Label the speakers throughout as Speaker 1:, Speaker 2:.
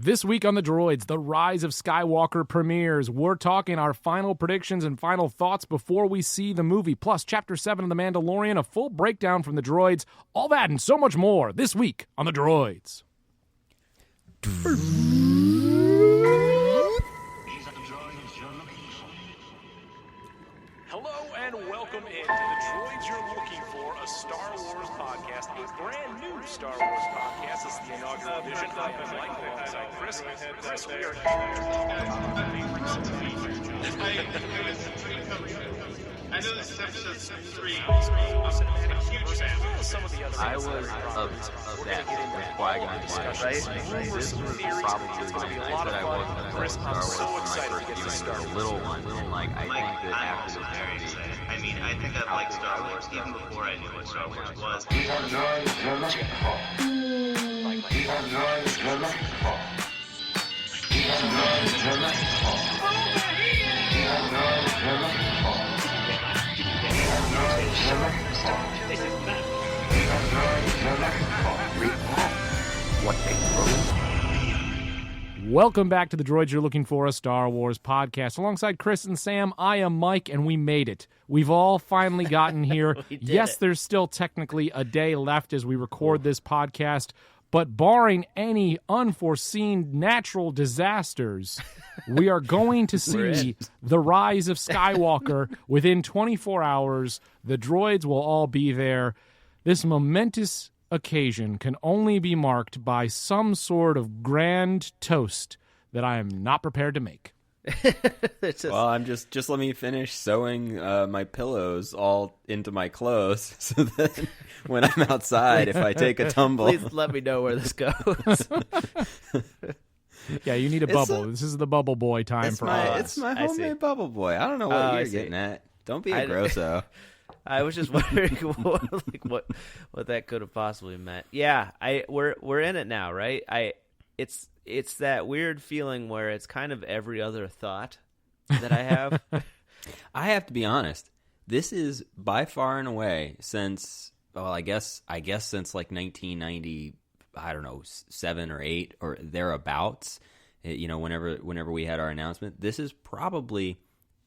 Speaker 1: This week on the Droids, the Rise of Skywalker premieres. We're talking our final predictions and final thoughts before we see the movie, plus Chapter 7 of The Mandalorian, a full breakdown from the Droids, all that and so much more this week on the Droids.
Speaker 2: Hello and welcome in to the Droids You're Looking For, a Star Wars podcast, a brand new Star Wars podcast. This is the inaugural edition. I am Mike alongside Chris. Chris, we are
Speaker 3: I know this is episode 3.
Speaker 2: I
Speaker 4: I was of that. That's why I got discussion. Right? This was probably the night that I wasn't a
Speaker 2: Chris,
Speaker 4: Star
Speaker 2: I'm
Speaker 4: Wars
Speaker 2: so
Speaker 4: for my
Speaker 2: excited
Speaker 4: first
Speaker 2: to get to
Speaker 4: viewing
Speaker 2: Star
Speaker 4: as a
Speaker 2: Wars.
Speaker 4: little one, and I think that
Speaker 3: I'm
Speaker 4: after
Speaker 3: also
Speaker 4: this
Speaker 3: very
Speaker 4: movie,
Speaker 3: excited. I mean, I think I've liked Star Wars even before I knew what Star Wars was.
Speaker 5: These are droids you're looking for. These are droids you're looking for. These are droids you're looking for. These are droids you're looking for. These are droids you're looking for. These are droids you're looking for.
Speaker 4: what they wrote.
Speaker 1: Welcome back to the Droids You're Looking For, a Star Wars podcast. Alongside Chris and Sam, I am Mike, and we made it. We've all finally gotten here. Yes, there's still technically a day left as we record this podcast, but barring any unforeseen natural disasters, we are going to see the Rise of Skywalker within 24 hours. The droids will all be there. This momentous occasion can only be marked by some sort of grand toast that I am not prepared to make.
Speaker 6: Well, I'm just let me finish sewing my pillows all into my clothes so that when I'm outside, if I take a tumble,
Speaker 7: Please let me know where this goes.
Speaker 1: Yeah, you need a bubble. This is the bubble boy time for us.
Speaker 6: it's my
Speaker 7: I see.
Speaker 6: homemade bubble boy. I don't know what
Speaker 7: Oh, I
Speaker 6: you're
Speaker 7: see.
Speaker 6: getting at. Don't be a grosso.
Speaker 7: I was just wondering what that could have possibly meant. Yeah, we're in it now, right? It's that weird feeling where it's kind of every other thought that I have.
Speaker 6: I have to be honest. This is by far and away since I guess since like 1990. I don't know, 7 or 8 or thereabouts. Whenever we had our announcement, this is probably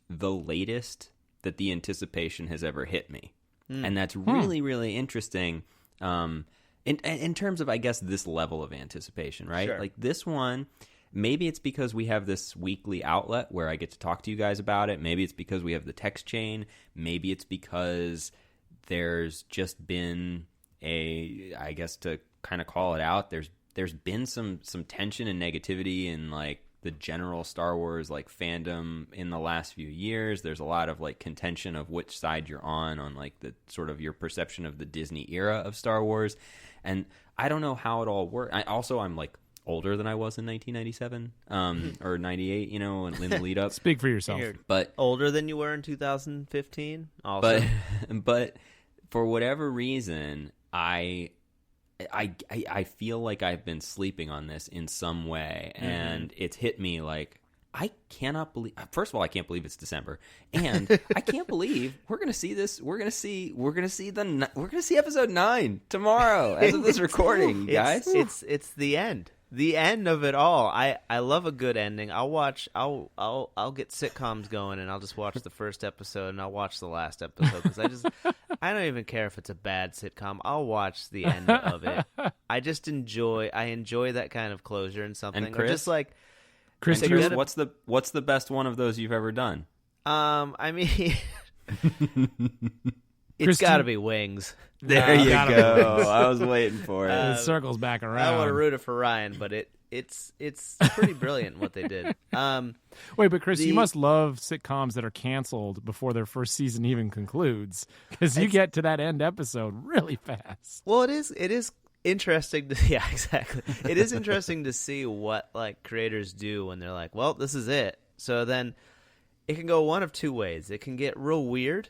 Speaker 6: the latest that the anticipation has ever hit me. And that's really, really interesting in terms of, I guess, this level of anticipation, right?
Speaker 7: Sure.
Speaker 6: Like this one, maybe it's because we have this weekly outlet where I get to talk to you guys about it. Maybe it's because we have the text chain. Maybe it's because there's just been I guess to kind of call it out, there's been some tension and negativity in like the general Star Wars like fandom in the last few years. There's a lot of like contention of which side you're on like the sort of your perception of the Disney era of Star Wars. And I don't know how it all works. I'm like older than I was in 1997 or 98, in the lead up.
Speaker 1: Speak for yourself.
Speaker 7: You're
Speaker 6: But
Speaker 7: older than you were in 2015. Also,
Speaker 6: but for whatever reason, I feel like I've been sleeping on this in some way, and it's hit me like I cannot believe. First of all, I can't believe it's December, and I can't believe we're gonna see this. We're gonna see episode 9 tomorrow as of this recording, guys.
Speaker 7: It's the end. The end of it all. I love a good ending. I'll get sitcoms going, and I'll just watch the first episode, and I'll watch the last episode because I don't even care if it's a bad sitcom. I'll watch the end of it. I enjoy that kind of closure and something.
Speaker 6: And Chris?
Speaker 7: Or just like
Speaker 1: Chris,
Speaker 6: Chris, what's the best one of those you've ever done?
Speaker 7: I mean, it's
Speaker 1: Chris,
Speaker 7: got to be Wings.
Speaker 6: There you
Speaker 1: gotta
Speaker 6: go. I was waiting for it.
Speaker 1: it circles back around.
Speaker 7: I want to root it for Ryan, but it's pretty brilliant what they did.
Speaker 1: Wait, but Chris, you must love sitcoms that are canceled before their first season even concludes, because you get to that end episode really fast.
Speaker 7: Well, it is interesting to yeah, exactly. It is interesting to see what like creators do when they're like, well, this is it. So then it can go one of two ways. It can get real weird.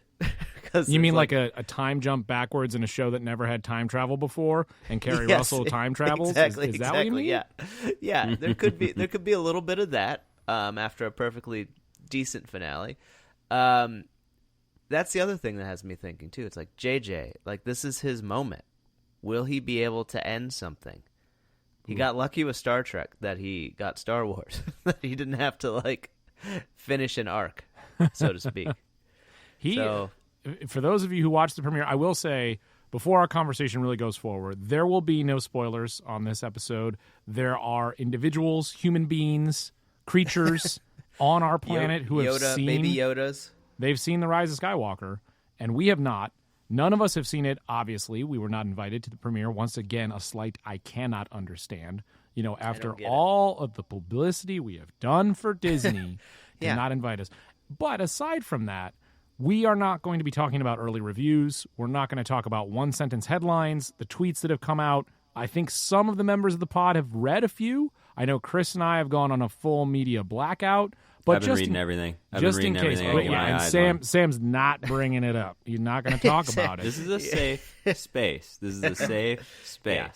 Speaker 1: You mean like a time jump backwards in a show that never had time travel before, and Kerry Russell time travels?
Speaker 7: Exactly,
Speaker 1: is that what you mean?
Speaker 7: Yeah. There could be a little bit of that after a perfectly decent finale. That's the other thing that has me thinking too. It's like JJ, like this is his moment. Will he be able to end something? He got lucky with Star Trek that he got Star Wars. He didn't have to like finish an arc, so to speak.
Speaker 1: For those of you who watched the premiere, I will say, before our conversation really goes forward, there will be no spoilers on this episode. There are individuals, human beings, creatures on our planet who have seen
Speaker 7: baby Yodas.
Speaker 1: They've seen The Rise of Skywalker, and we have not. None of us have seen it, obviously. We were not invited to the premiere. Once again, a slight I cannot understand. You know, after all of the publicity we have done for Disney, did not invite us. But aside from that, we are not going to be talking about early reviews. We're not going to talk about one-sentence headlines, the tweets that have come out. I think some of the members of the pod have read a few. I know Chris and I have gone on a full media blackout. But
Speaker 6: I've been reading everything.
Speaker 1: Just in case. And Sam's not bringing it up. He's not going to talk about it.
Speaker 6: This is a safe space. This is a safe space.
Speaker 1: Yeah.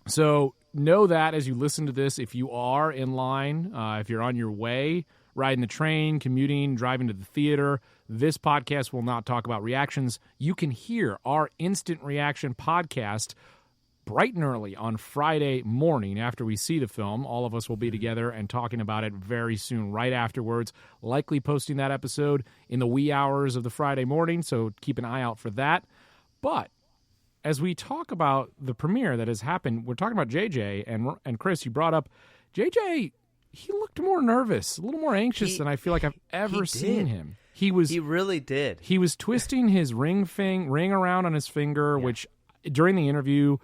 Speaker 1: So know that as you listen to this, if you are in line, if you're on your way, riding the train, commuting, driving to the theater, this podcast will not talk about reactions. You can hear our instant reaction podcast bright and early on Friday morning after we see the film. All of us will be together and talking about it very soon, right afterwards, likely posting that episode in the wee hours of the Friday morning, so keep an eye out for that. But as we talk about the premiere that has happened, we're talking about JJ, and Chris, you brought up JJ. He looked more nervous, a little more anxious than I feel like I've ever seen him. He
Speaker 7: really did.
Speaker 1: He was twisting his ring around on his finger, which during the interview,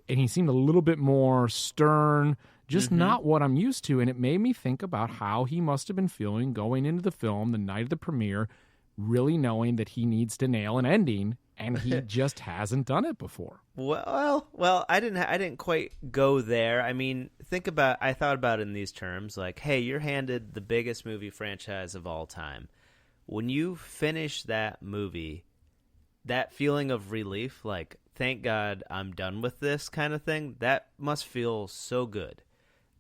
Speaker 1: and he seemed a little bit more stern, just not what I'm used to. And it made me think about how he must have been feeling going into the film the night of the premiere, really knowing that he needs to nail an ending, and he just hasn't done it before.
Speaker 7: Well, I didn't quite go there. I mean, I thought about it in these terms, like, hey, you're handed the biggest movie franchise of all time. When you finish that movie, that feeling of relief, like, thank God I'm done with this kind of thing, that must feel so good.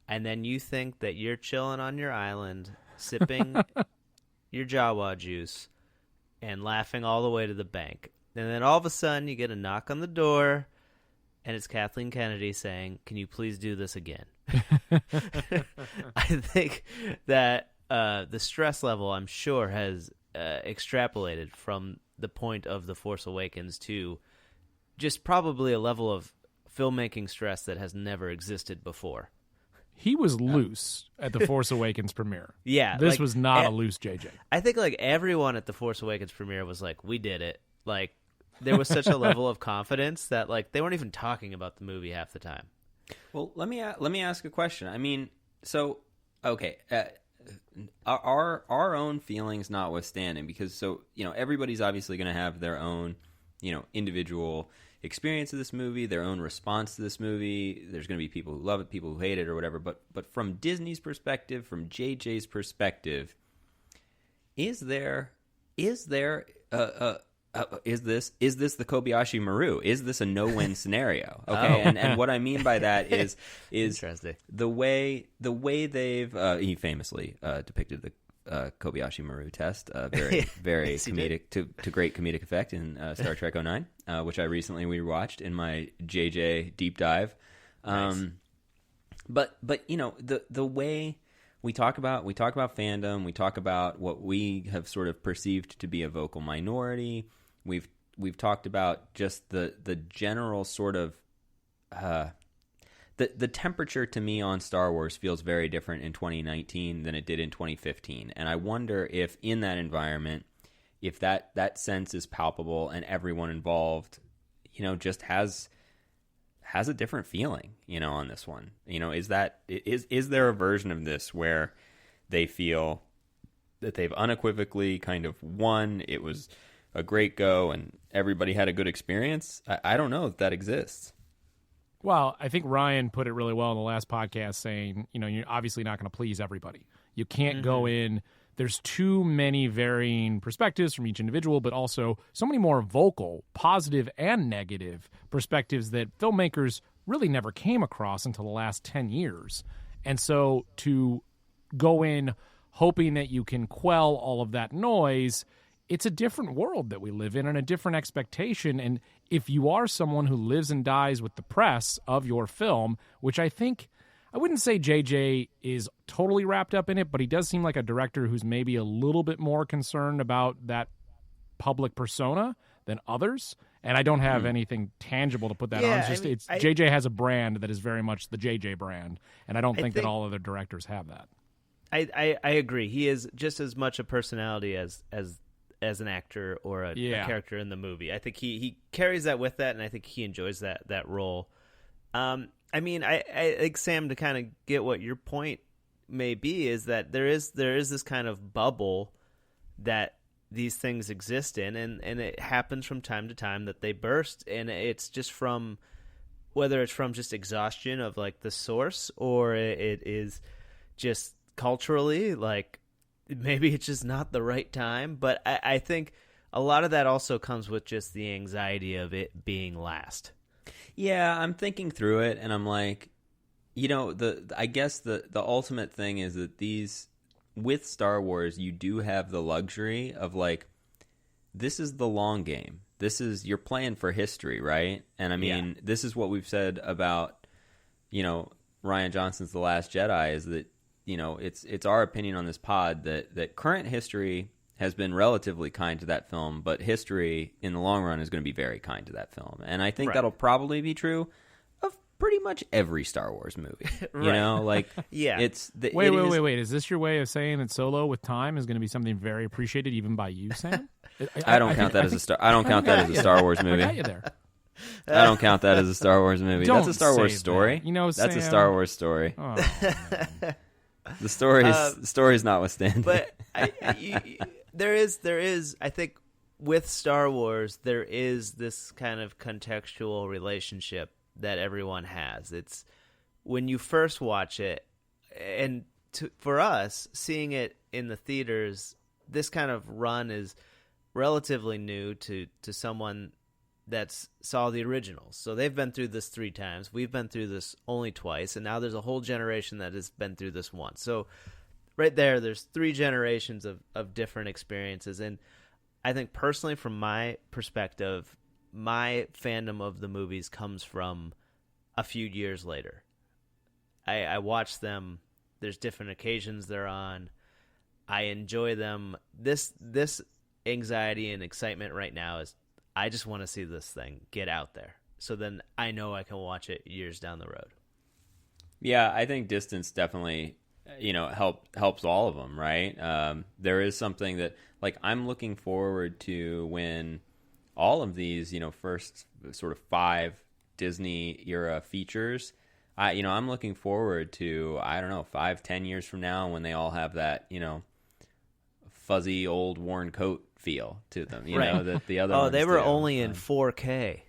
Speaker 7: And then you think that you're chilling on your island, sipping your Jawa juice, and laughing all the way to the bank. And then all of a sudden you get a knock on the door, and it's Kathleen Kennedy saying, "Can you please do this again?" I think that the stress level, I'm sure, has extrapolated from the point of The Force Awakens to just probably a level of filmmaking stress that has never existed before.
Speaker 1: He was loose at The Force Awakens premiere.
Speaker 7: Yeah.
Speaker 1: This was not a loose JJ.
Speaker 7: I think like everyone at The Force Awakens premiere was like, we did it. Like, there was such a level of confidence that like they weren't even talking about the movie half the time.
Speaker 6: Well, let me ask a question. I mean, so okay, our own feelings notwithstanding, because everybody's obviously going to have their own individual experience of this movie, their own response to this movie. There's going to be people who love it, people who hate it, or whatever. But from Disney's perspective, from JJ's perspective, is this the Kobayashi Maru? Is this a no-win scenario? Okay, and what I mean by that is
Speaker 7: interesting.
Speaker 6: The way they've he famously depicted the Kobayashi Maru test, very yes, comedic to great comedic effect in Star Trek 09, which I recently rewatched in my JJ deep dive. Nice. But the way we talk about fandom, we talk about what we have sort of perceived to be a vocal minority. We've talked about just the general sort of the temperature to me on Star Wars feels very different in 2019 than it did in 2015. And I wonder if in that environment, if that sense is palpable and everyone involved, just has a different feeling, on this one. Is there a version of this where they feel that they've unequivocally kind of won, it was a great go, and everybody had a good experience? I don't know if that exists.
Speaker 1: Well, I think Ryan put it really well in the last podcast, saying, you're obviously not going to please everybody. You can't go in. There's too many varying perspectives from each individual, but also so many more vocal, positive and negative perspectives that filmmakers really never came across until the last 10 years. And so to go in hoping that you can quell all of that noise it's a different world that we live in and a different expectation. And if you are someone who lives and dies with the press of your film, which I wouldn't say JJ is totally wrapped up in it, but he does seem like a director who's maybe a little bit more concerned about that public persona than others. And I don't have anything tangible to put that on. It's just JJ has a brand that is very much the JJ brand, and I don't think that all other directors have that.
Speaker 7: I agree. He is just as much a personality as an actor or a character in the movie. I think he carries that with that, and I think he enjoys that role. I think, Sam, to kind of get what your point may be, is that there is this kind of bubble that these things exist in, and it happens from time to time that they burst, and it's just from whether it's from just exhaustion of like the source, or it is just culturally, like maybe it's just not the right time. But I think a lot of that also comes with just the anxiety of it being last.
Speaker 6: Yeah, I'm thinking through it, and I'm like, I guess the ultimate thing is that with Star Wars, you do have the luxury of like, this is the long game. You're playing for history, right? And I mean, this is what we've said about, Rian Johnson's The Last Jedi, is that, it's our opinion on this pod that current history has been relatively kind to that film, but history in the long run is going to be very kind to that film. And I think that'll probably be true of pretty much every Star Wars movie. It's
Speaker 1: wait. Is this your way of saying that Solo with time is going to be something very appreciated even by you, Sam?
Speaker 6: I don't count that as a Star Wars movie.
Speaker 1: I got you there.
Speaker 6: I don't count that as a Star Wars movie.
Speaker 1: Don't
Speaker 6: That's a Star Wars story.
Speaker 1: That.
Speaker 6: That's
Speaker 1: Sam,
Speaker 6: a Star Wars story.
Speaker 1: Oh, man.
Speaker 6: The story's notwithstanding.
Speaker 7: But there is, I think, with Star Wars, there is this kind of contextual relationship that everyone has. It's when you first watch it, and for us, seeing it in the theaters, this kind of run is relatively new to someone that saw the originals. So they've been through this 3 times. We've been through this only twice, and now there's a whole generation that has been through this once. So right there's 3 generations of different experiences. And I think personally, from my perspective, my fandom of the movies comes from a few years later. I watch them. There's different occasions they're on. I enjoy them. This anxiety and excitement right now is, I just want to see this thing get out there. So then I know I can watch it years down the road.
Speaker 6: Yeah, I think distance definitely, helps all of them, right? There is something that, like, I'm looking forward to when all of these, first sort of 5 Disney era features, I'm looking forward to, 5-10 years from now when they all have that, fuzzy old worn coat feel to them, that the other ones
Speaker 7: they were
Speaker 6: do.
Speaker 7: only in 4K.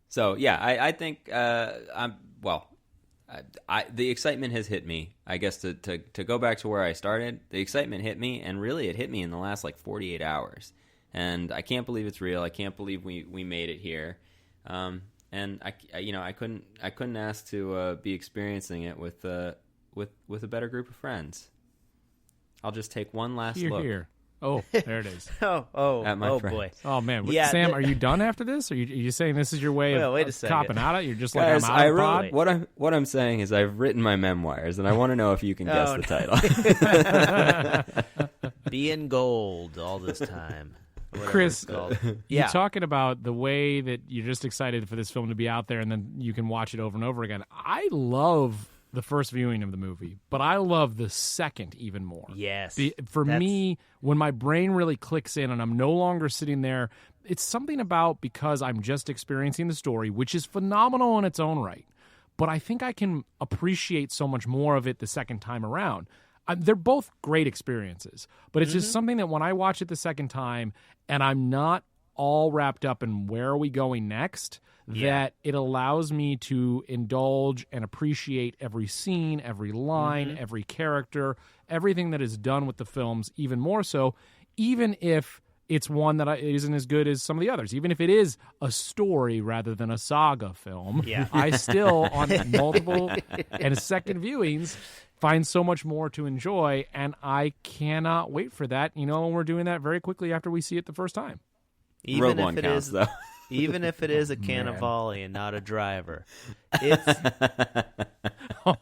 Speaker 6: So yeah, I think the excitement has hit me. I guess to go back to where I started, the excitement hit me, and really it hit me in the last 48 hours, and I can't believe it's real. I can't believe we made it here. And I couldn't ask to be experiencing it with a better group of friends. I'll just take one last look.
Speaker 1: Here. Oh, there it is.
Speaker 6: At my friends.
Speaker 7: Boy.
Speaker 1: Oh man, Sam, are you done after this? Are you saying this is your way of copping out of it? You're just like,
Speaker 6: guys,
Speaker 1: I'm out of pod?
Speaker 6: What I'm saying is I've written my memoirs, and I want to know if you can guess
Speaker 7: the title. Be in gold all this time.
Speaker 1: Chris, you're talking about the way that you're just excited for this film to be out there, and then you can watch it over and over again. I love the first viewing of the movie, but I love the second even more.
Speaker 7: Yes.
Speaker 1: For me, when my brain really clicks in and I'm no longer sitting there, it's something about, because I'm just experiencing the story, which is phenomenal in its own right, but I think I can appreciate so much more of it the second time around. They're both great experiences, but it's just something that when I watch it the second time and I'm not all wrapped up in where are we going next, that it allows me to indulge and appreciate every scene, every line, every character, everything that is done with the films even more so, even if it's one that isn't as good as some of the others. Even if it is a story rather than a saga film, I still, on multiple and second viewings, find so much more to enjoy, and I cannot wait for that. And we're doing that very quickly after we see it the first time.
Speaker 6: Rogue One counts, though.
Speaker 7: Even if it is a Cannavale and not a driver, it's.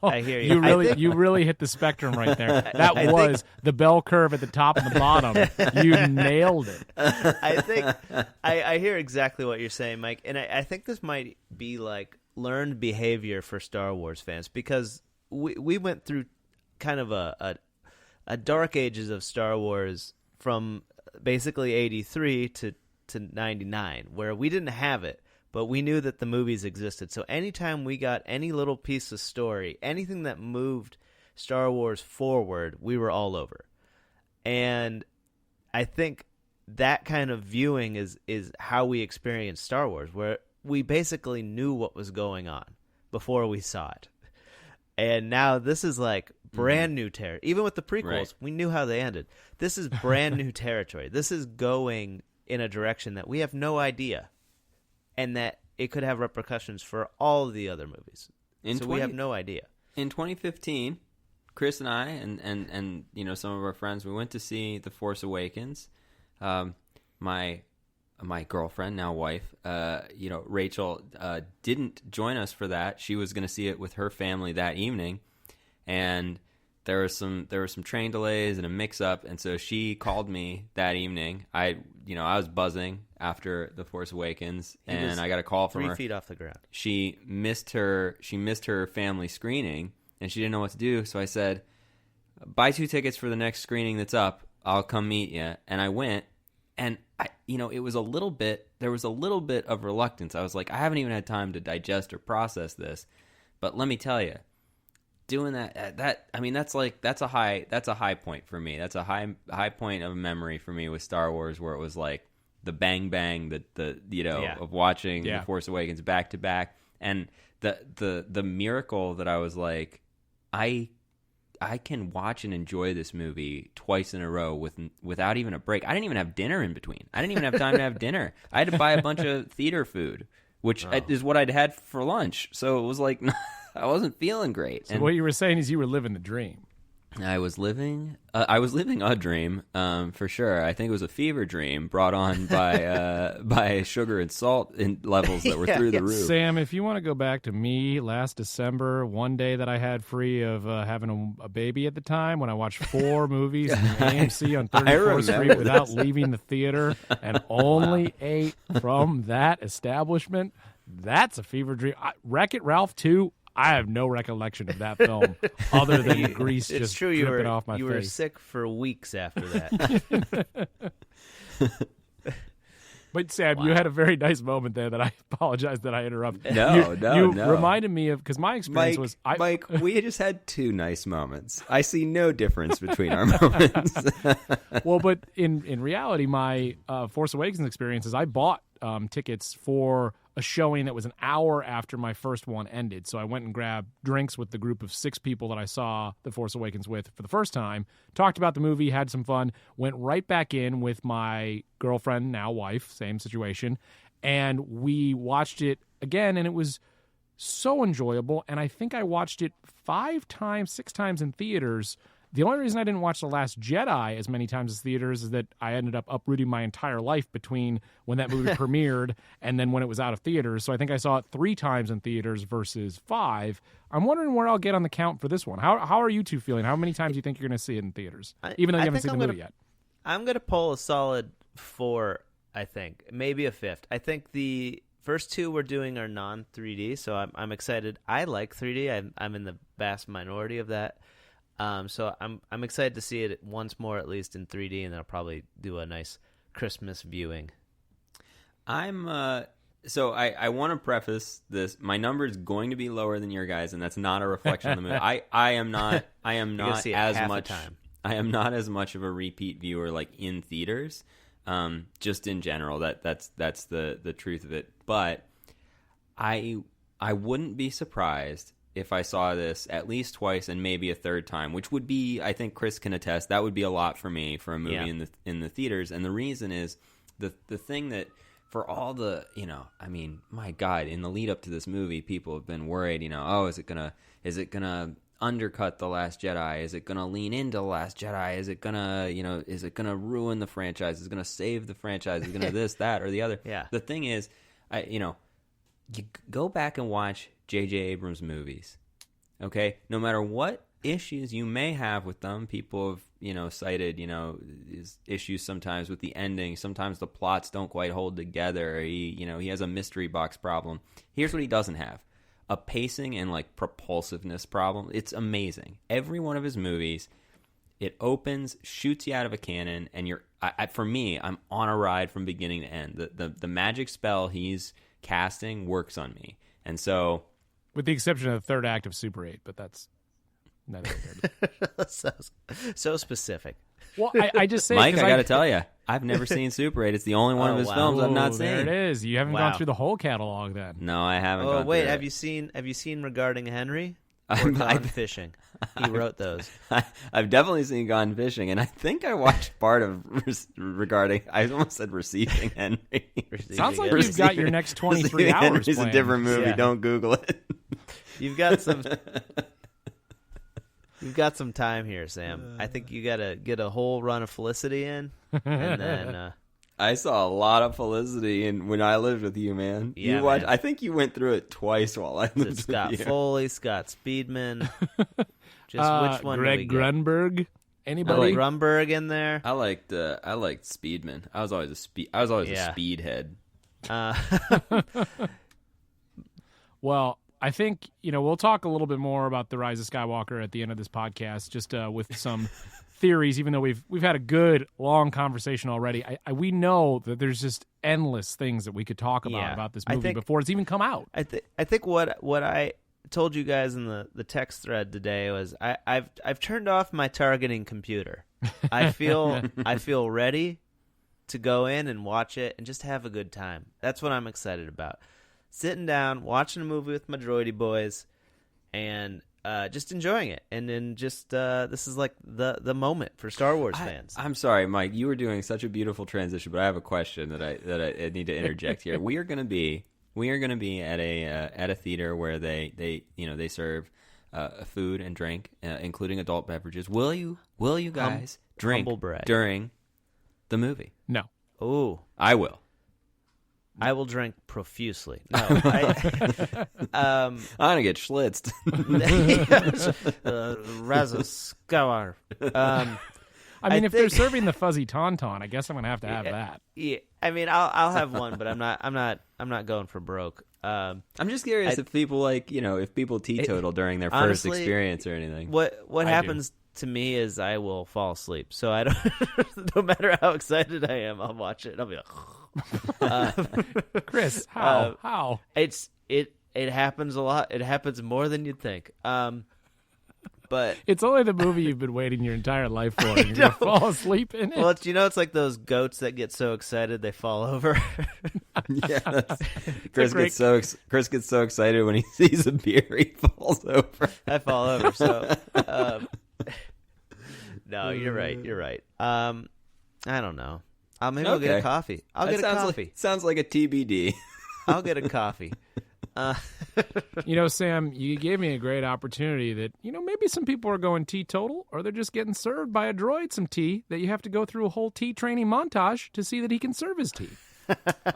Speaker 7: I hear you.
Speaker 1: You really hit the spectrum right there. That was the bell curve at the top and the bottom. You nailed it.
Speaker 7: I think I hear exactly what you're saying, Mike, and I think this might be like learned behavior for Star Wars fans, because we went through kind of a dark ages of Star Wars from basically 83 to 99, where we didn't have it, but we knew that the movies existed. So anytime we got any little piece of story, anything that moved Star Wars forward, we were all over. And I think that kind of viewing is how we experienced Star Wars, where we basically knew what was going on before we saw it. And now this is like brand new territory. Even with the prequels, we knew how they ended. This is brand new territory. This is going in a direction that we have no idea, and that it could have repercussions for all of the other movies. We have no idea. In
Speaker 6: 2015, Chris and I and some of our friends, we went to see The Force Awakens. My girlfriend, now wife, Rachel, didn't join us for that. She was going to see it with her family that evening, and there were some train delays and a mix-up, and so she called me that evening. I was buzzing after The Force Awakens, and I got a call from her.
Speaker 7: 3 feet off the ground.
Speaker 6: She missed her family screening, and she didn't know what to do. So I said, "Buy 2 tickets for the next screening that's up. I'll come meet you." And I went, and it was there was a little bit of reluctance. I was like, I haven't even had time to digest or process this, but let me tell you, doing that's a high point for me. That's a high point of memory for me with Star Wars, where it was like the bang bang of watching The Force Awakens back to back, and the miracle that I was like, I can watch and enjoy this movie twice in a row without even a break. I didn't even have dinner in between. I didn't even have time to have dinner. I had to buy a bunch of theater food, which is what I'd had for lunch. So it was like I wasn't feeling great.
Speaker 1: So what you were saying is you were living the dream.
Speaker 6: I was living a dream, for sure. I think it was a fever dream brought on by sugar and salt levels that were through the roof.
Speaker 1: Sam, if you want to go back to me last December, one day that I had free of having a baby at the time, when I watched 4 movies in AMC on 34th Street without leaving the theater and only ate from that establishment, that's a fever dream. Wreck-It Ralph 2. I have no recollection of that film other than the grease just dripping off my face.
Speaker 7: You were sick for weeks after that.
Speaker 1: But Sam, you had a very nice moment there that I apologize that I interrupted.
Speaker 6: No.
Speaker 1: You reminded me of, because my experience
Speaker 6: Mike, we just had 2 nice moments. I see no difference between our moments.
Speaker 1: Well, but in reality, my Force Awakens experience is I bought tickets for a showing that was an hour after my first one ended. So I went and grabbed drinks with the group of 6 people that I saw The Force Awakens with for the first time, talked about the movie, had some fun, went right back in with my girlfriend, now wife, same situation, and we watched it again, and it was so enjoyable, and I think I watched it 6 times in theaters. The only reason I didn't watch The Last Jedi as many times as theaters is that I ended up uprooting my entire life between when that movie premiered and then when it was out of theaters. So I think I saw it 3 times in theaters versus 5. I'm wondering where I'll get on the count for this one. How are you 2 feeling? How many times do you think you're going to see it in theaters, even though you haven't seen the movie yet?
Speaker 7: I'm going to pull a solid 4, I think. Maybe a 5th. I think the first 2 we're doing are non-3D, so I'm excited. I like 3D. I'm in the vast minority of that. So I'm excited to see it once more, at least in 3D, and then I'll probably do a nice Christmas viewing.
Speaker 6: So I want to preface this. My number is going to be lower than your guys, and that's not a reflection of the movie. I am not as much of a repeat viewer like in theaters. Just in general, that's the truth of it. But I wouldn't be surprised if I saw this at least twice and maybe a third time, which would be, I think Chris can attest, that would be a lot for me for a movie in the theaters. And the reason is the thing that, for all the, I mean, my God, in the lead up to this movie, people have been worried, is it gonna undercut The Last Jedi? Is it going to lean into The Last Jedi? Is it going to, is it going to ruin the franchise? Is it going to save the franchise? Is it going to this, that, or the other?
Speaker 7: Yeah.
Speaker 6: The thing is, you go back and watch J.J. Abrams' movies, okay? No matter what issues you may have with them, people have, cited, issues sometimes with the ending. Sometimes the plots don't quite hold together. He has a mystery box problem. Here's what he doesn't have: a pacing and propulsiveness problem. It's amazing. Every one of his movies, it opens, shoots you out of a cannon, and for me, I'm on a ride from beginning to end. The magic spell he's casting works on me, and so,
Speaker 1: with the exception of the third act of Super 8, but that's neither here nor there.
Speaker 7: so specific.
Speaker 1: Well, I just say,
Speaker 6: Mike, I got to tell you, I've never seen Super 8. It's the only one of his films I've not seen.
Speaker 1: There it is. You haven't
Speaker 7: Wow.
Speaker 1: gone through the whole catalog then.
Speaker 6: No, I haven't.
Speaker 7: Oh
Speaker 6: gone
Speaker 7: wait,
Speaker 6: through
Speaker 7: have
Speaker 6: it.
Speaker 7: you seen Regarding Henry? Or Gone Fishing? He wrote those.
Speaker 6: I've definitely seen Gone Fishing, and I think I watched part of Regarding. I almost said Receiving Henry.
Speaker 1: Sounds like you've got your next 23
Speaker 6: Receiving
Speaker 1: hours
Speaker 6: Henry's
Speaker 1: planned.
Speaker 6: a different movie.
Speaker 7: Yeah.
Speaker 6: Don't Google it.
Speaker 7: You've got some. You've got some time here, Sam. I think you got to get a whole run of Felicity in, and then
Speaker 6: I saw a lot of Felicity when I lived with you, man.
Speaker 7: Yeah,
Speaker 6: you watched.
Speaker 7: man.
Speaker 6: I think you went through it twice while I lived
Speaker 7: Scott
Speaker 6: with you.
Speaker 7: Foley, Scott Speedman. Just which one?
Speaker 1: Greg
Speaker 7: do we get?
Speaker 1: Grunberg? Anybody?
Speaker 7: Grunberg in there.
Speaker 6: I liked Speedman. I was always a
Speaker 7: Yeah.
Speaker 6: speed head.
Speaker 1: Well, I think, we'll talk a little bit more about the Rise of Skywalker at the end of this podcast, just with some theories, even though we've had a good, long conversation already. We know that there's just endless things that we could talk about this movie before it's even come out.
Speaker 7: I think what I told you guys in the text thread today was I've turned off my targeting computer. I feel ready to go in and watch it and just have a good time. That's what I'm excited about. Sitting down, watching a movie with my droidy boys, and just enjoying it. And then just this is like the moment for Star Wars fans.
Speaker 6: I'm sorry, Mike. You were doing such a beautiful transition, but I have a question that I need to interject here. We are going to be at a theater where they serve food and drink, including adult beverages. Will you guys drink
Speaker 7: humble brag.
Speaker 6: during the movie?
Speaker 1: No.
Speaker 7: Ooh,
Speaker 6: I will.
Speaker 7: I will drink profusely. No,
Speaker 6: I'm gonna get schlitzed.
Speaker 7: Rise of Skywalker.
Speaker 1: I mean, if they're serving the fuzzy tauntaun, I guess I'm gonna have to have that.
Speaker 7: Yeah, I mean, I'll have one, but I'm not going for broke.
Speaker 6: I'm just curious if people if people teetotal during their
Speaker 7: honestly,
Speaker 6: first experience or anything.
Speaker 7: What happens to me is I will fall asleep. So I don't. No matter how excited I am, I'll watch it. And I'll be like,
Speaker 1: Chris, how? How?
Speaker 7: It happens a lot. It happens more than you'd think. But
Speaker 1: It's only the movie you've been waiting your entire life for, and you're going to fall asleep in it.
Speaker 7: well, it's like those goats that get so excited they fall over.
Speaker 6: Yeah, Chris gets so excited when he sees a beer, he falls over.
Speaker 7: I fall over. So no, you're right. I don't know. Maybe I'll get a coffee. I'll get a coffee.
Speaker 6: Sounds like a TBD.
Speaker 7: I'll get a coffee.
Speaker 1: Sam, you gave me a great opportunity that, maybe some people are going teetotal, or they're just getting served by a droid some tea that you have to go through a whole tea training montage to see that he can serve his tea.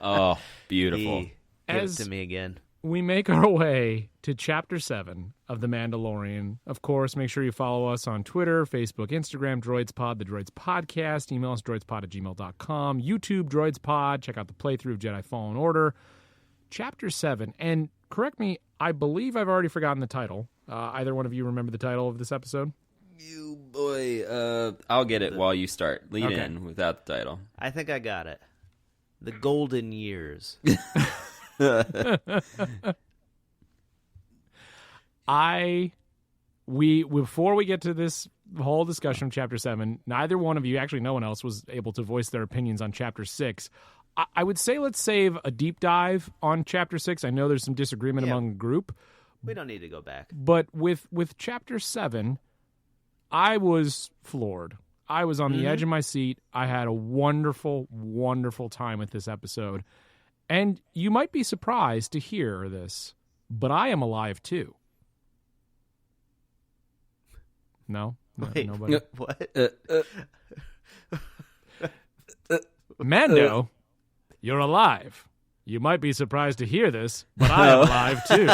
Speaker 6: Oh, beautiful.
Speaker 7: Give it to me again.
Speaker 1: We make our way to Chapter 7 of The Mandalorian. Of course, make sure you follow us on Twitter, Facebook, Instagram, DroidsPod, The Droids Podcast. Email us, droidspod@gmail.com. YouTube, DroidsPod. Check out the playthrough of Jedi Fallen Order. Chapter 7. And correct me, I believe I've already forgotten the title. Either one of you remember the title of this episode?
Speaker 6: You boy. I'll get it while you start. Lead in without the title.
Speaker 7: I think I got it. The Golden Years.
Speaker 1: Before we get to this whole discussion of Chapter 7, neither one of you, actually no one else, was able to voice their opinions on Chapter 6. I would say let's save a deep dive on Chapter 6. I know there's some disagreement among the group.
Speaker 7: We don't need to go back.
Speaker 1: But with Chapter 7, I was floored. I was on the edge of my seat. I had a wonderful, wonderful time with this episode. And you might be surprised to hear this, but I am alive too. No,
Speaker 7: Wait,
Speaker 1: nobody.
Speaker 7: what?
Speaker 1: Mando, you're alive. You might be surprised to hear this, but I am alive too.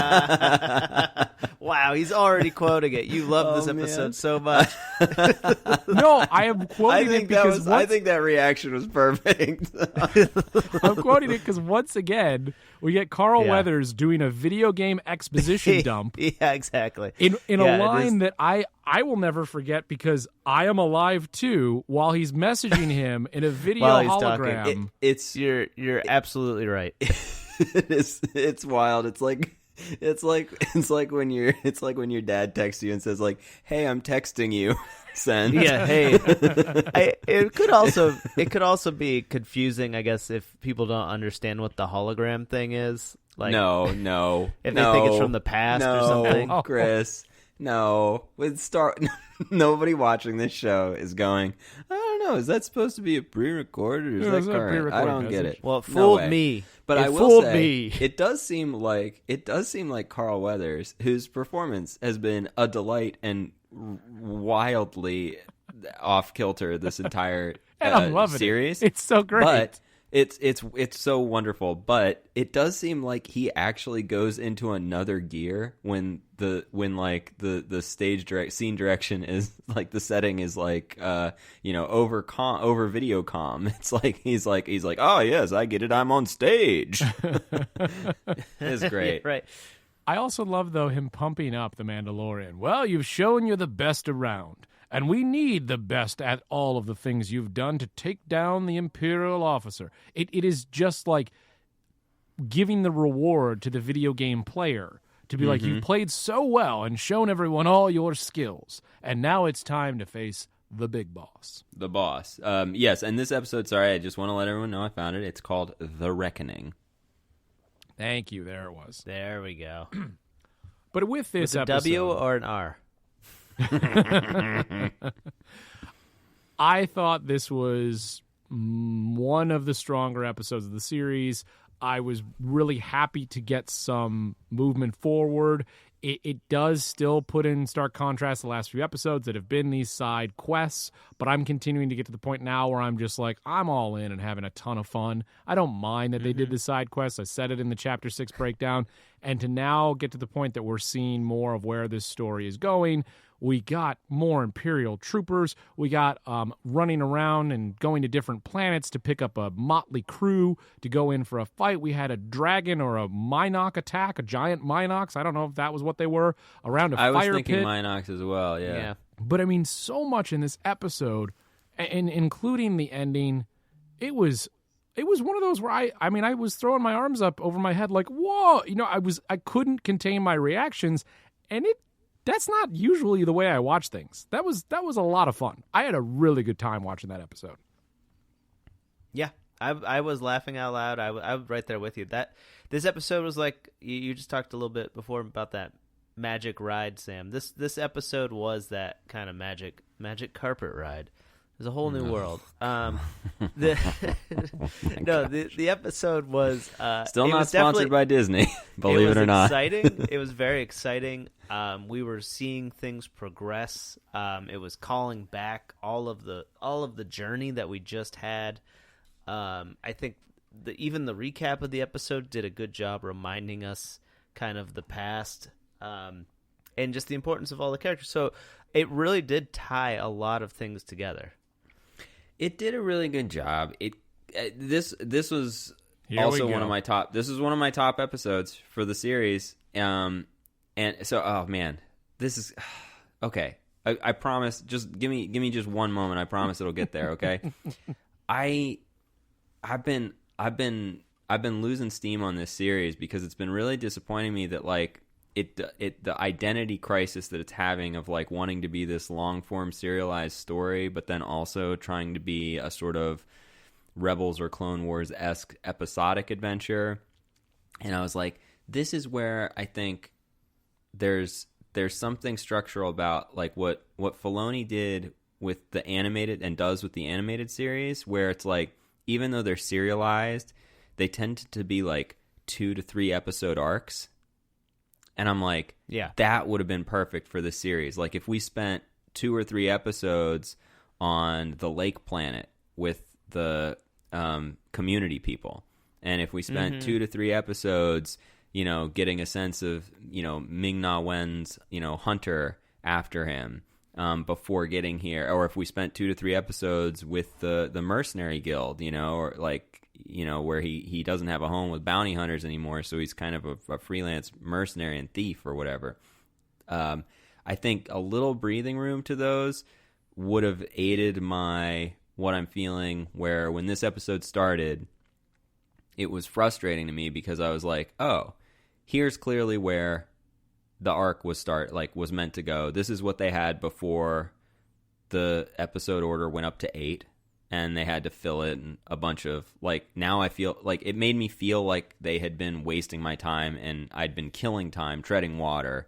Speaker 7: Wow, he's already quoting it. You love this episode so much.
Speaker 1: No, I am quoting it because
Speaker 6: I think that reaction was perfect.
Speaker 1: I'm quoting it because once again we get Carl Weathers doing a video game exposition dump.
Speaker 7: Yeah, exactly.
Speaker 1: In a line that I will never forget because I am alive too. While he's messaging him in a video hologram.
Speaker 7: You're absolutely right.
Speaker 6: It's wild. It's like when your dad texts you and says like, "Hey, I'm texting you." Send.
Speaker 7: Yeah, hey. It could also be confusing, I guess, if people don't understand what the hologram thing is. Like,
Speaker 6: no.
Speaker 7: If they think it's from the past or something.
Speaker 6: No, Chris. No. Nobody watching this show is going, I don't know, is that supposed to be a pre-recorded or is that current? I don't get it.
Speaker 7: Well, it fooled me.
Speaker 6: But I will say, it does seem like Carl Weathers, whose performance has been a delight and wildly off kilter this entire
Speaker 1: and I'm loving
Speaker 6: series.
Speaker 1: It's so great.
Speaker 6: But it's so wonderful. But it does seem like he actually goes into another gear when the stage scene direction is like the setting is like over video comm. It's like he's like, oh yes, I get it, I'm on stage. It's great.
Speaker 7: Right.
Speaker 1: I also love, though, him pumping up the Mandalorian. Well, you've shown you're the best around, and we need the best at all of the things you've done to take down the Imperial officer. It is just like giving the reward to the video game player to be like, you've played so well and shown everyone all your skills, and now it's time to face the big boss.
Speaker 6: The boss. Yes, and this episode, sorry, I just want to let everyone know I found it. It's called The Reckoning.
Speaker 1: Thank you. There it was.
Speaker 7: There we go.
Speaker 1: But with this
Speaker 7: a
Speaker 1: episode,
Speaker 7: W or an R?
Speaker 1: I thought this was one of the stronger episodes of the series. I was really happy to get some movement forward. It does still put in stark contrast the last few episodes that have been these side quests, but I'm continuing to get to the point now where I'm just like, I'm all in and having a ton of fun. I don't mind that they did the side quests. I said it in the Chapter 6 breakdown. And to now get to the point that we're seeing more of where this story is going, we got more Imperial troopers. We got running around and going to different planets to pick up a motley crew to go in for a fight. We had a dragon or a Minoc attack, a giant Minox. I don't know if that was what they were, around a fire pit.
Speaker 6: I was thinking Minox as well, yeah.
Speaker 1: But I mean, so much in this episode, and including the ending, it was one of those where I was throwing my arms up over my head like, whoa, I couldn't contain my reactions, and that's not usually the way I watch things. That was a lot of fun. I had a really good time watching that episode.
Speaker 7: Yeah, I was laughing out loud. I was right there with you. This episode was like, you just talked a little bit before about that magic ride, Sam. This episode was that kind of magic carpet ride. There's a whole new world. The episode was
Speaker 6: still not sponsored by Disney, believe it or not.
Speaker 7: Exciting. It was very exciting. We were seeing things progress. It was calling back all of the journey that we just had. I think even the recap of the episode did a good job reminding us kind of the past and just the importance of all the characters. So it really did tie a lot of things together.
Speaker 6: It did a really good job. This was also one of my top. This is one of my top episodes for the series. And so, oh man, this is okay. I promise. Just give me just one moment. I promise it'll get there. Okay. I've been losing steam on this series because it's been really disappointing me that like the identity crisis that it's having of like wanting to be this long form serialized story, but then also trying to be a sort of Rebels or Clone Wars-esque episodic adventure. And I was like, this is where I think there's something structural about like what Filoni did with the animated and does with the animated series, where it's like, even though they're serialized, they tend to be like 2 to 3 episode arcs. And I'm like,
Speaker 7: yeah,
Speaker 6: that would have been perfect for this series. Like if we spent 2 or 3 episodes on the lake planet with the community people. And if we spent 2 to 3 episodes, getting a sense of, Ming-Na Wen's, hunter after him before getting here, or if we spent 2 to 3 episodes with the mercenary guild, or where he doesn't have a home with bounty hunters anymore, so he's kind of a freelance mercenary and thief or whatever. I think a little breathing room to those would have aided what I'm feeling, where when this episode started, it was frustrating to me because I was like, oh, here's clearly where the arc was meant to go. This is what they had before the episode order went up to 8, and they had to fill it in a bunch of, now I feel like it made me feel like they had been wasting my time and I'd been killing time, treading water,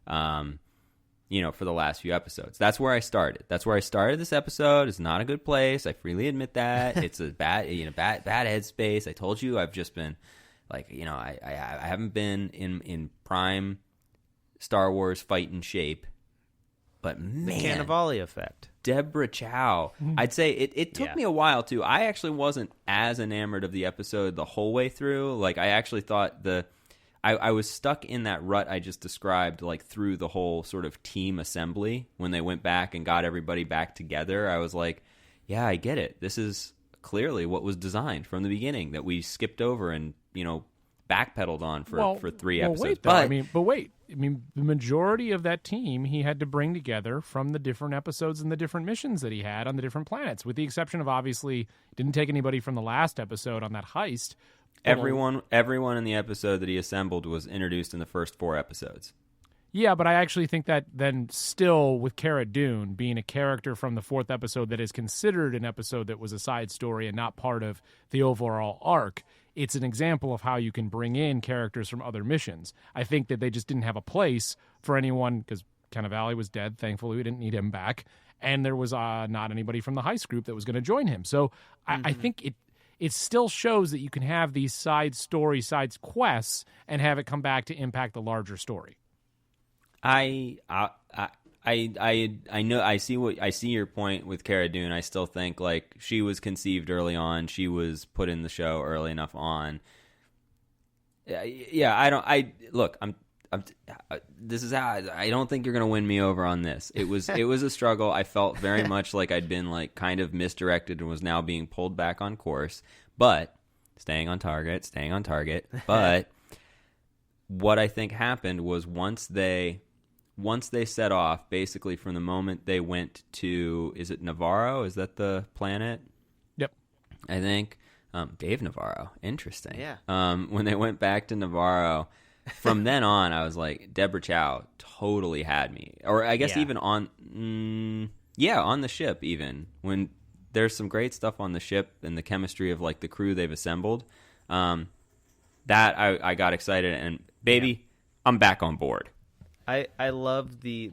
Speaker 6: for the last few episodes. That's where I started. This episode. It's not a good place. I freely admit that. It's a bad headspace. I told you I've just been I haven't been in prime Star Wars fighting shape. But man,
Speaker 7: the Cannavale effect.
Speaker 6: Deborah Chow. I'd say it took me a while too. I actually wasn't as enamored of the episode the whole way through. I actually thought I was stuck in that rut I just described, through the whole sort of team assembly. When they went back and got everybody back together, I was like, yeah, I get it. This is clearly what was designed from the beginning, that we skipped over and, backpedaled on for 3 episodes.
Speaker 1: Wait, the majority of that team he had to bring together from the different episodes and the different missions that he had on the different planets, with the exception of, obviously, didn't take anybody from the last episode on that heist.
Speaker 6: Everyone in the episode that he assembled was introduced in the first 4 episodes.
Speaker 1: Yeah, but I actually think that then still, with Cara Dune being a character from the 4th episode that is considered an episode that was a side story and not part of the overall arc, it's an example of how you can bring in characters from other missions. I think that they just didn't have a place for anyone, because Cannavale was dead. Thankfully, we didn't need him back. And there was not anybody from the heist group that was going to join him. So I think it still shows that you can have these side quests and have it come back to impact the larger story.
Speaker 6: I know I see your point with Cara Dune. I still think she was conceived early on. She was put in the show early enough on. This is how I don't think you're going to win me over on this. It was a struggle. I felt very much like I'd been kind of misdirected and was now being pulled back on course, but staying on target. But what I think happened was once they set off, basically from the moment they went to, is it Navarro? Is that the planet?
Speaker 1: Yep.
Speaker 6: I think Dave Navarro. Interesting.
Speaker 7: Yeah.
Speaker 6: When they went back to Navarro, from then on, I was like, Deborah Chow totally had me. Or I guess even on the ship even. When there's some great stuff on the ship and the chemistry of the crew they've assembled, that I got excited. And baby, I'm back on board.
Speaker 7: I love the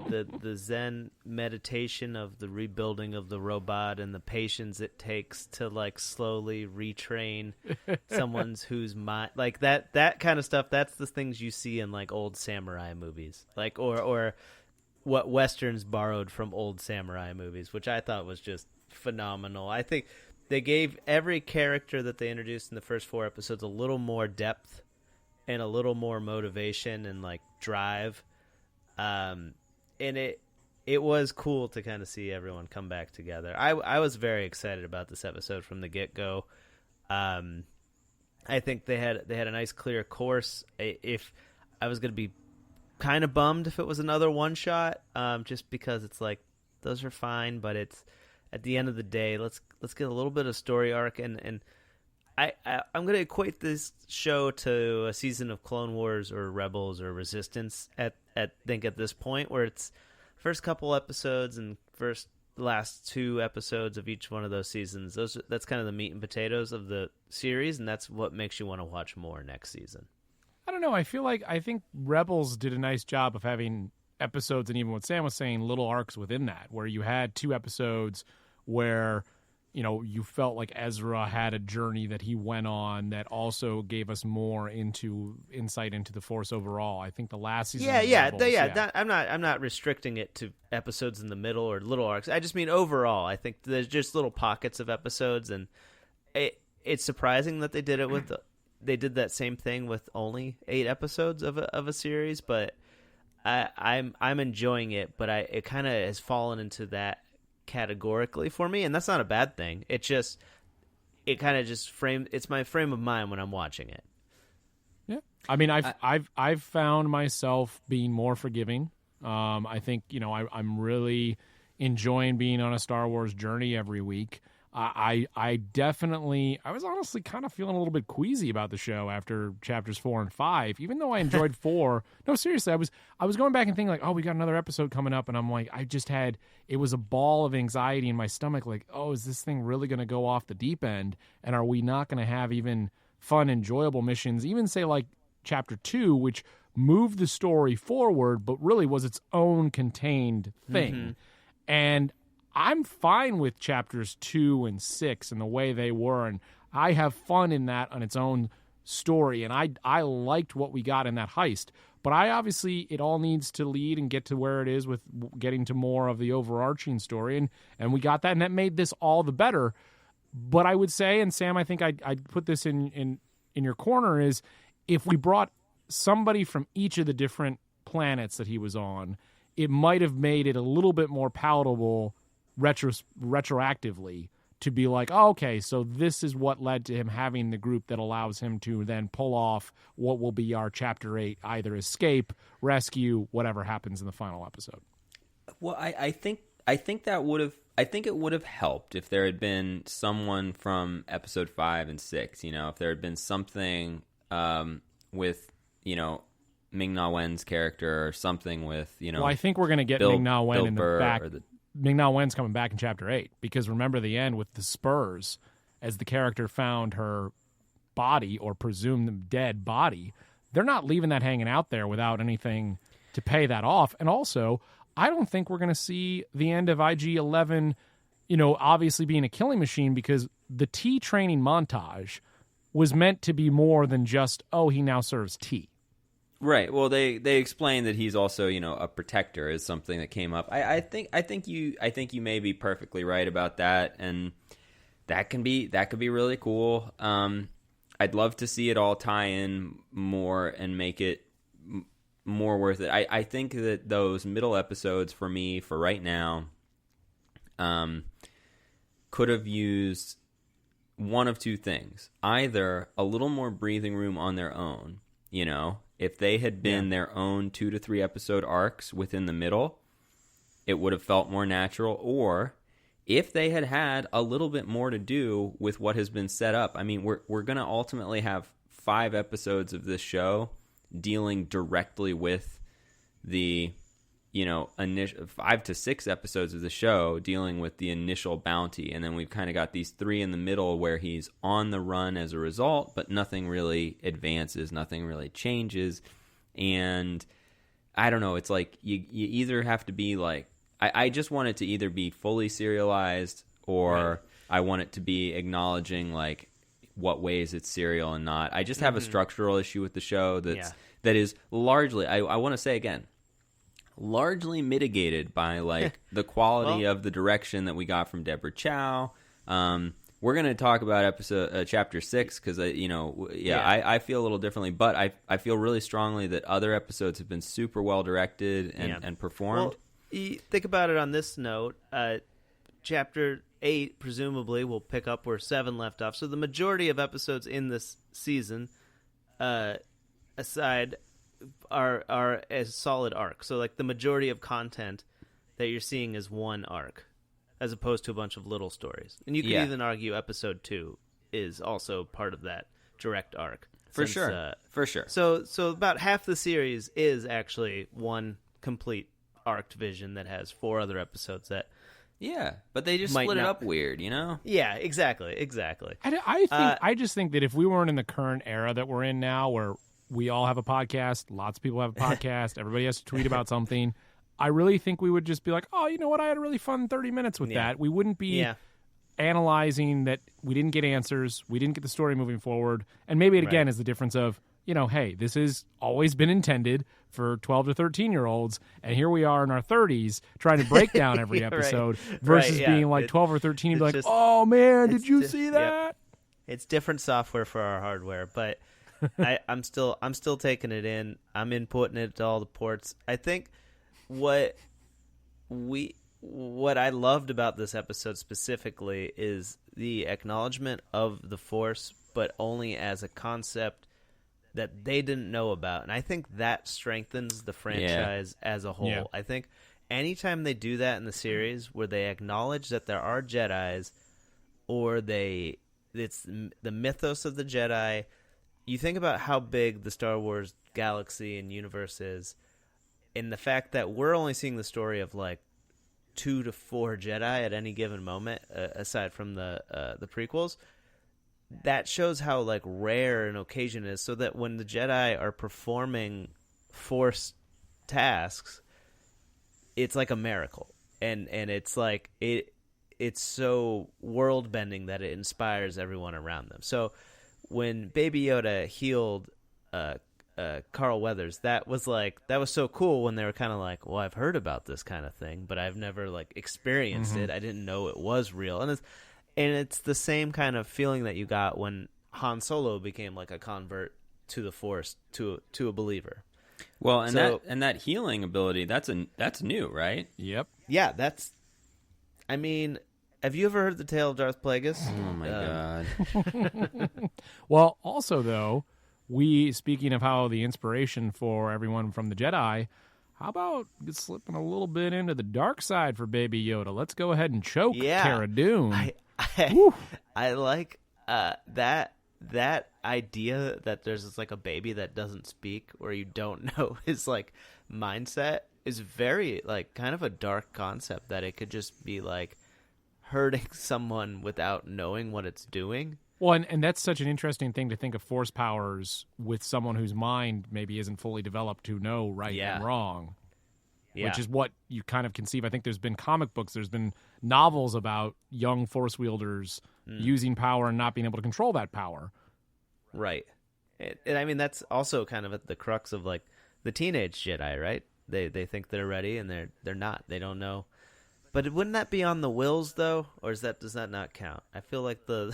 Speaker 7: Zen meditation of the rebuilding of the robot and the patience it takes to slowly retrain someone's whose mind, that kind of stuff. That's the things you see in old samurai movies, or what Westerns borrowed from old samurai movies, which I thought was just phenomenal. I think they gave every character that they introduced in the first 4 episodes a little more depth and a little more motivation and drive. And it was cool to kind of see everyone come back together. I was very excited about this episode from the get-go. I think they had a nice clear course. If I was going to be kind of bummed if it was another one shot, just because it's those are fine, but it's at the end of the day, let's get a little bit of story arc, and I'm going to equate this show to a season of Clone Wars or Rebels or Resistance at this point, where it's first couple episodes and last 2 episodes of each one of those seasons. That's kind of the meat and potatoes of the series, and that's what makes you want to watch more next season.
Speaker 1: I don't know. I think Rebels did a nice job of having episodes, and even what Sam was saying, little arcs within that, where you had 2 episodes where you felt like Ezra had a journey that he went on that also gave us more insight into the Force overall. I think the last season.
Speaker 7: I'm not restricting it to episodes in the middle or little arcs. I just mean overall. I think there's just little pockets of episodes, and it's surprising that they did it with. They did that same thing with only 8 episodes of a series, but I'm enjoying it. But it kind of has fallen into that categorically for me, and that's not a bad thing. It's my frame of mind when I'm watching it.
Speaker 1: Yeah, I mean, I've found myself being more forgiving. I think I'm really enjoying being on a Star Wars journey every week. I was honestly kind of feeling a little bit queasy about the show after chapters 4 and 5, even though I enjoyed 4. No, seriously, I was going back and thinking like, oh, we got another episode coming up. And I'm like, it was a ball of anxiety in my stomach. Like, oh, is this thing really going to go off the deep end? And are we not going to have even fun, enjoyable missions? Even say like chapter 2, which moved the story forward, but really was its own contained thing. Mm-hmm. And I'm fine with chapters 2 and 6 and the way they were, and I have fun in that on its own story, and I liked what we got in that heist. But it all needs to lead and get to where it is with getting to more of the overarching story, and we got that, and that made this all the better. But I would say, and Sam, I think I'd put this in your corner, is if we brought somebody from each of the different planets that he was on, it might have made it a little bit more palatable retroactively to be like, oh, okay, so this is what led to him having the group that allows him to then pull off what will be our chapter 8, either escape, rescue, whatever happens in the final episode.
Speaker 6: Well, I think it would have helped if there had been someone from episode 5 and 6, if there had been something with, Ming-Na Wen's character or something with,
Speaker 1: Well, I think we're going to get Ming-Na Wen in the back. Ming-Na Wen's coming back in Chapter 8, because remember the end with the Spurs, as the character found her body, or presumed dead body, they're not leaving that hanging out there without anything to pay that off. And also, I don't think we're going to see the end of IG-11, obviously being a killing machine, because the T training montage was meant to be more than just, oh, he now serves T.
Speaker 6: Right. Well, they explain that he's also, a protector is something that came up. I think you may be perfectly right about that, and that can be really cool. I'd love to see it all tie in more and make it more worth it. I think that those middle episodes for me, for right now, could have used one of two things. Either a little more breathing room on their own, if they had been their own 2 to 3 episode arcs within the middle, it would have felt more natural. Or if they had had a little bit more to do with what has been set up. I mean, we're going to ultimately have 5 episodes of this show dealing directly with the, initial 5 to 6 episodes of the show dealing with the initial bounty. And then we've kind of got these 3 in the middle where he's on the run as a result, but nothing really advances, nothing really changes. And I don't know, it's like you either have to be like, I just want it to either be fully serialized, or right. I want it to be acknowledging like what ways it's serial and not. I just have a structural issue with the show that is largely, I want to say again, largely mitigated by like the quality of the direction that we got from Deborah Chow. We're going to talk about episode chapter 6 because I feel a little differently, but I feel really strongly that other episodes have been super well directed and performed.
Speaker 7: Well, you think about it on this note. Chapter 8 presumably will pick up where 7 left off. So the majority of episodes in this season, aside, are a solid arc. So like the majority of content that you're seeing is one arc, as opposed to a bunch of little stories. And you could even argue episode 2 is also part of that direct arc.
Speaker 6: For sure.
Speaker 7: So about half the series is actually one complete arced vision that has 4 other episodes that
Speaker 6: but they just split it up weird,
Speaker 7: Yeah, exactly.
Speaker 1: I just think that if we weren't in the current era that we're in now, where we all have a podcast, lots of people have a podcast, everybody has to tweet about something, I really think we would just be like, oh, you know what, I had a really fun 30 minutes with that. We wouldn't be analyzing that we didn't get answers, we didn't get the story moving forward, and maybe it again is the difference of, hey, this has always been intended for 12 to 13-year-olds, and here we are in our 30s trying to break down every episode versus being like 12 or 13 and be like, oh, man, did you see that?
Speaker 7: Yep. It's different software for our hardware, but I'm still taking it in. I'm inputting it to all the ports. I think what I loved about this episode specifically is the acknowledgement of the Force, but only as a concept that they didn't know about. And I think that strengthens the franchise as a whole. Yeah. I think anytime they do that in the series where they acknowledge that there are Jedis, or it's the mythos of the Jedi, you think about how big the Star Wars galaxy and universe is, and the fact that we're only seeing the story of like 2 to 4 Jedi at any given moment, aside from the prequels. That shows how like rare an occasion is, so that when the Jedi are performing Force tasks, it's like a miracle, and it's like it's so world bending that it inspires everyone around them. So when Baby Yoda healed Carl Weathers, that was so cool when they were kind of like, well, I've heard about this kind of thing, but I've never like experienced it. I didn't know it was real, and it's the same kind of feeling that you got when Han Solo became like a convert to the Force, to a believer.
Speaker 6: Well, and that healing ability, that's new, right?
Speaker 1: Yep.
Speaker 7: Yeah, I mean, have you ever heard the tale of Darth Plagueis?
Speaker 6: Oh my god.
Speaker 1: Well, also though, speaking of how the inspiration for everyone from the Jedi, how about slipping a little bit into the dark side for Baby Yoda? Let's go ahead and choke Cara Dune.
Speaker 7: I like that idea that there's this, like, a baby that doesn't speak, or you don't know his like mindset, is very like kind of a dark concept, that it could just be like hurting someone without knowing what it's doing.
Speaker 1: Well, and that's such an interesting thing to think of Force powers with someone whose mind maybe isn't fully developed to know right and wrong. Yeah. Which is what you kind of conceive. I think there's been comic books, there's been novels about young Force wielders using power and not being able to control that power.
Speaker 7: Right. And I mean, that's also kind of at the crux of like the teenage Jedi, right? They think they're ready, and they're not. They don't know. But wouldn't that be on the Wills though, or does that not count? I feel like the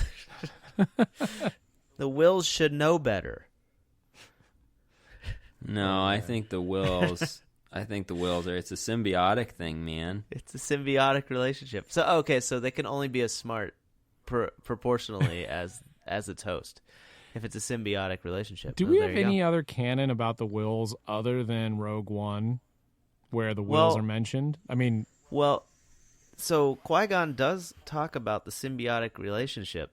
Speaker 7: Wills should know better.
Speaker 6: No, I think the Wills. It's a symbiotic thing, man.
Speaker 7: It's a symbiotic relationship. So they can only be as smart proportionally as its host, if it's a symbiotic relationship.
Speaker 1: Do we have any other canon about the Wills other than Rogue One, where the Wills are mentioned? I mean,
Speaker 7: so Qui-Gon does talk about the symbiotic relationship,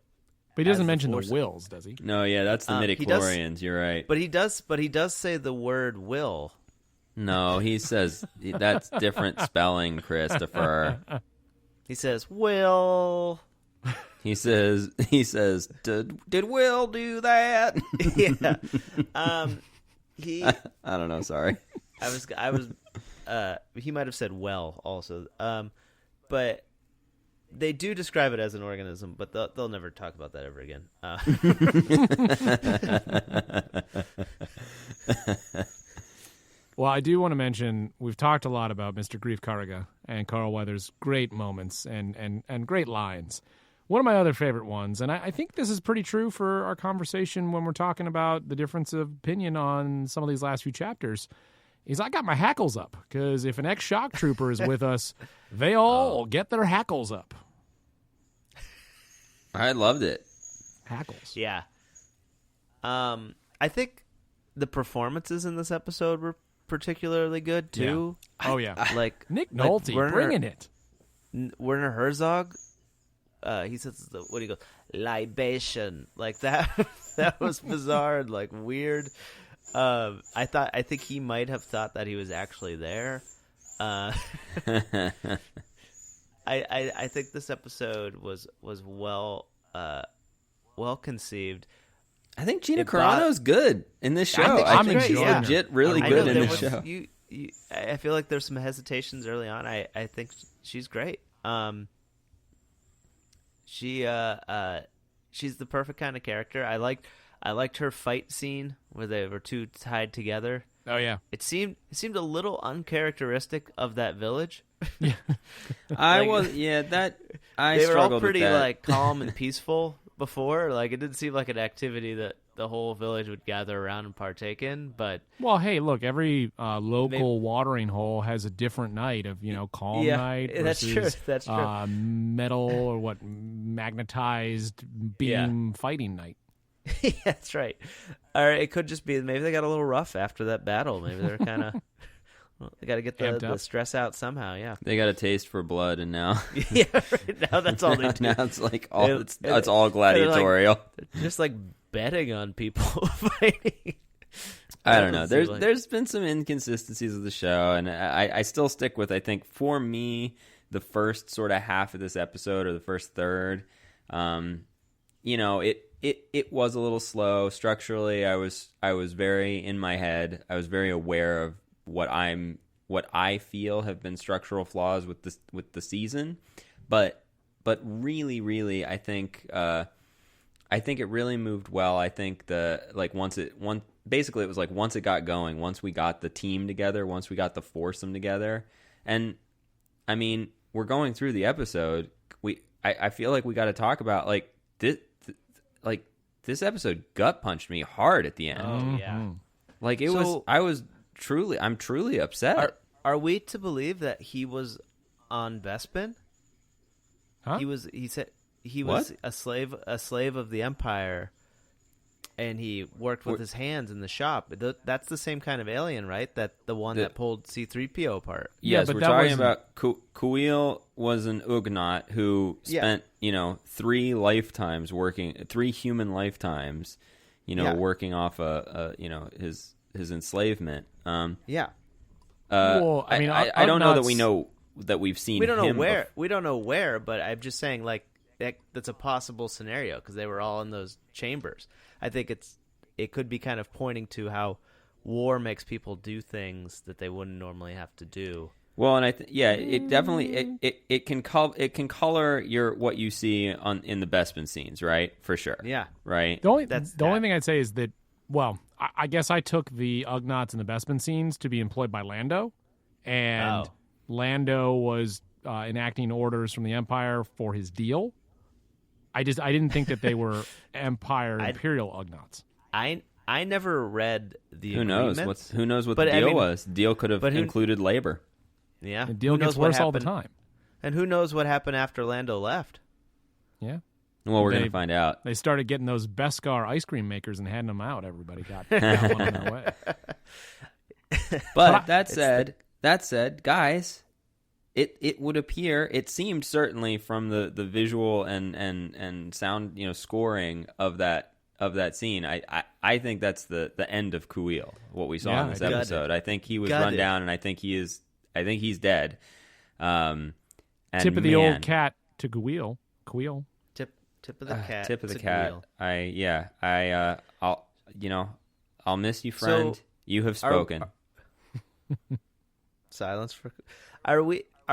Speaker 1: but he doesn't mention the Wills, does he?
Speaker 6: No, yeah, that's the midichlorians. You're right.
Speaker 7: But he does say the word will.
Speaker 6: No, he says that's different spelling, Christopher.
Speaker 7: He says will.
Speaker 6: He says did Will do that?
Speaker 7: Yeah.
Speaker 6: I don't know, sorry.
Speaker 7: I was he might have said well also. But they do describe it as an organism, but they'll never talk about that ever again.
Speaker 1: Well, I do want to mention, we've talked a lot about Mr. Grief Karga and Carl Weathers' great moments and great lines. One of my other favorite ones, and I think this is pretty true for our conversation when we're talking about the difference of opinion on some of these last few chapters, is I got my hackles up, because if an ex-shock trooper is with us, they all get their hackles up.
Speaker 6: I loved it.
Speaker 1: Hackles.
Speaker 7: Yeah. I think the performances in this episode were particularly good too.
Speaker 1: Yeah. Oh yeah,
Speaker 7: like
Speaker 1: Nick Nolte bringing it.
Speaker 7: Werner Herzog, he says what he goes, libation, like that. That was bizarre and like weird. I think he might have thought that he was actually there. I think this episode was well conceived.
Speaker 6: I think Gina Carano's good in this show.
Speaker 1: I think
Speaker 6: she's legit really good in this show.
Speaker 7: I feel like there's some hesitations early on. I think she's great. she's the perfect kind of character. I liked her fight scene where they were two tied together.
Speaker 1: Oh yeah,
Speaker 7: It seemed a little uncharacteristic of that village.
Speaker 1: yeah.
Speaker 6: I
Speaker 7: Like,
Speaker 6: was that I
Speaker 7: they were all
Speaker 6: struggled
Speaker 7: pretty
Speaker 6: with that.
Speaker 7: like calm and peaceful before. Like it didn't seem like an activity that the whole village would gather around and partake in. But
Speaker 1: Well, hey, look, every local watering hole has a different night of, calm
Speaker 7: Yeah,
Speaker 1: night
Speaker 7: that's
Speaker 1: versus
Speaker 7: true, that's true.
Speaker 1: Metal or what magnetized beam fighting night.
Speaker 7: yeah, that's right. Or it could just be maybe they got a little rough after that battle. Maybe they're kind of they got to get
Speaker 1: Amped
Speaker 7: the
Speaker 1: up.
Speaker 7: stress out somehow. Yeah,
Speaker 6: They got a taste for blood, and now
Speaker 7: yeah. Right now that's all they do.
Speaker 6: now it's like all
Speaker 7: They-
Speaker 6: it's all gladiatorial.
Speaker 7: Just like betting on people fighting.
Speaker 6: I don't know.
Speaker 7: Doesn't seem like-
Speaker 6: There's been some inconsistencies of the show, and I still stick with. I think for me, the first sort of half of this episode or the first third, it was a little slow structurally. I was very in my head. I was very aware of what I feel have been structural flaws with the season, but really I think it really moved well. I think basically it was like once it got going, once we got the team together, once we got the foursome together, and I mean we're going through the episode. I feel like we got to talk about like this episode gut punched me hard at the end.
Speaker 7: Oh yeah.
Speaker 6: Like it
Speaker 7: So-
Speaker 6: was. I'm truly upset.
Speaker 7: Are we to believe that he was on Bespin?
Speaker 1: Huh?
Speaker 7: He said he
Speaker 6: What?
Speaker 7: was a slave of the Empire, and he worked with his hands in the shop. That's the same kind of alien, right? The one that pulled C-3PO apart.
Speaker 1: Yeah,
Speaker 6: Yes,
Speaker 1: but
Speaker 6: we're
Speaker 1: that
Speaker 6: talking
Speaker 1: wasn't-
Speaker 6: about Kuil was an Ugnaught who
Speaker 7: Yeah.
Speaker 6: spent 3 human lifetimes,
Speaker 7: Yeah.
Speaker 6: working off his enslavement.
Speaker 7: Yeah.
Speaker 1: Well, I mean,
Speaker 6: I don't know that we
Speaker 1: Ugnaughts-
Speaker 6: know that we've seen.
Speaker 7: We don't know
Speaker 6: him
Speaker 7: where. We don't know where, but I'm just saying, like that's a possible scenario because they were all in those chambers. I think it could be kind of pointing to how war makes people do things that they wouldn't normally have to do.
Speaker 6: Well, and it definitely it can color what you see in the Bespin scenes, right? For sure.
Speaker 7: Yeah.
Speaker 6: Right.
Speaker 1: The only
Speaker 7: That's
Speaker 1: the only
Speaker 7: that.
Speaker 1: thing I'd say is that, well, I guess I took the Ugnaughts and the Bespin scenes to be employed by Lando, and
Speaker 7: Oh.
Speaker 1: Lando was enacting orders from the Empire for his deal. I didn't think that they were Imperial Ugnaughts.
Speaker 7: I never read the
Speaker 6: Who knows
Speaker 7: agreements.
Speaker 6: who knows what
Speaker 7: But,
Speaker 6: the
Speaker 7: I
Speaker 6: deal
Speaker 7: mean-
Speaker 6: was? Deal could have
Speaker 7: but who-
Speaker 6: included labor.
Speaker 7: Yeah.
Speaker 1: The deal
Speaker 7: Who
Speaker 1: gets
Speaker 7: knows what
Speaker 1: worse all the
Speaker 7: happened-
Speaker 1: time.
Speaker 7: And who knows what happened after Lando left?
Speaker 1: Yeah.
Speaker 6: Well, we're
Speaker 1: They-
Speaker 6: going to find out.
Speaker 1: They started getting those Beskar ice cream makers and handing them out. Everybody got one on their way.
Speaker 6: But that said, guys, it would appear, it seemed certainly from the visual and sound, scoring of that scene. I think that's the end of Kuil, what we saw
Speaker 1: Yeah,
Speaker 6: in this
Speaker 1: I did.
Speaker 6: episode. I think he was
Speaker 7: Gutted.
Speaker 6: run down, and I think he's dead. And
Speaker 1: Tip of the
Speaker 6: man,
Speaker 1: old cat to Kuil.
Speaker 7: Tip of the cat.
Speaker 6: tip of the
Speaker 7: to
Speaker 6: cat.
Speaker 7: Kuil.
Speaker 6: I'll miss you, friend.
Speaker 7: So,
Speaker 6: you have spoken.
Speaker 7: Silence for. Are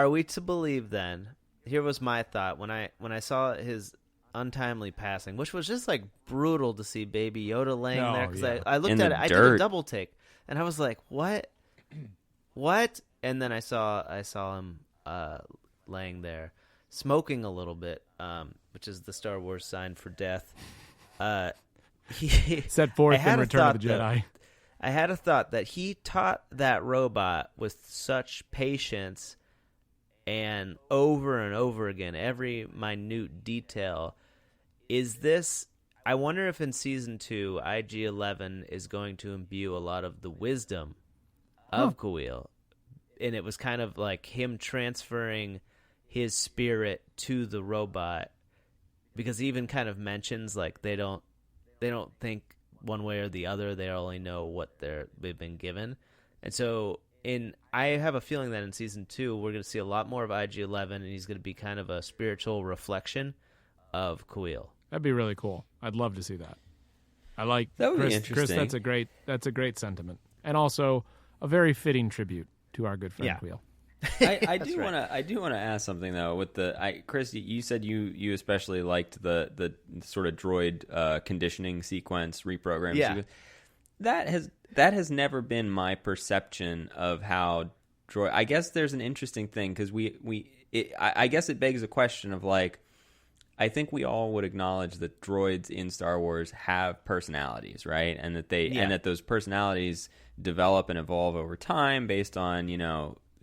Speaker 7: we to believe then? Here was my thought when I saw his untimely passing, which was just like brutal to see Baby Yoda laying
Speaker 1: Oh,
Speaker 7: there. Because
Speaker 1: yeah.
Speaker 7: I looked
Speaker 6: In
Speaker 7: at
Speaker 6: the
Speaker 7: it, I did
Speaker 6: dirt.
Speaker 7: a double take, and I was like, "What? What?" And then I saw him laying there, smoking a little bit, which is the Star Wars sign for death. He
Speaker 1: Set forth
Speaker 7: I had
Speaker 1: in
Speaker 7: a
Speaker 1: Return of
Speaker 7: thought
Speaker 1: the
Speaker 7: that-
Speaker 1: Jedi.
Speaker 7: I had a thought that he taught that robot with such patience and over again, every minute detail. I wonder if in Season 2, IG-11 is going to imbue a lot of the wisdom of Kuil. And it was kind of like him transferring his spirit to the robot, because he even kind of mentions like they don't think one way or the other. They only know what they've been given. And so I have a feeling that in Season 2 we're going to see a lot more of IG-11, and he's going to be kind of a spiritual reflection of Kuil.
Speaker 1: That'd be really cool. I'd love to see that. I like
Speaker 6: That would be
Speaker 1: Chris.
Speaker 6: interesting.
Speaker 1: That's a great sentiment, and also a very fitting tribute to our good friend
Speaker 7: Yeah.
Speaker 1: Kuil.
Speaker 6: I do want to ask something though. With Chris, you said you especially liked the sort of droid conditioning sequence, reprogramming sequence. That has never been my perception of how droid. I guess there's an interesting thing because I guess it begs a question of like, I think we all would acknowledge that droids in Star Wars have personalities, right? And that and that those personalities develop and evolve over time based on,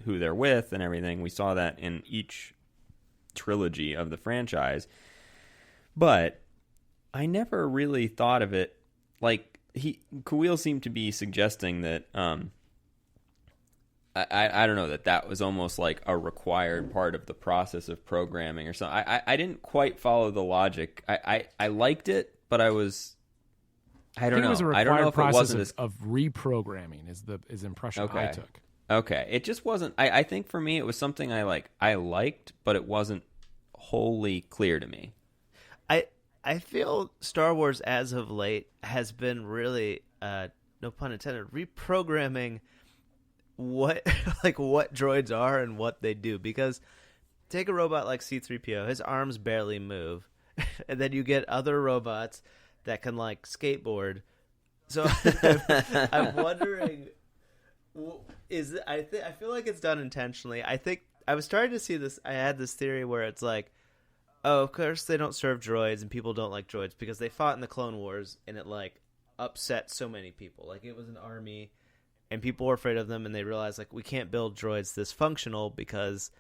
Speaker 6: who they're with and everything. We saw that in each trilogy of the franchise. But I never really thought of it like Kuil seemed to be suggesting that I don't know, that was almost like a required part of the process of programming or something. I didn't quite follow the logic. I liked it, but I don't know.
Speaker 1: It was a required
Speaker 6: I don't know if
Speaker 1: process
Speaker 6: it wasn't
Speaker 1: of reprogramming is the impression I took.
Speaker 6: Okay. It just wasn't. I think for me it was something I liked, but it wasn't wholly clear to me.
Speaker 7: I feel Star Wars as of late has been really, no pun intended, reprogramming what droids are and what they do. Because take a robot like C-3PO, his arms barely move, and then you get other robots that can like skateboard. So I'm wondering, I feel like it's done intentionally. I think I was starting to see this. I had this theory where it's like, oh, of course they don't serve droids and people don't like droids because they fought in the Clone Wars and it like upset so many people. Like it was an army and people were afraid of them and they realized like we can't build droids this functional because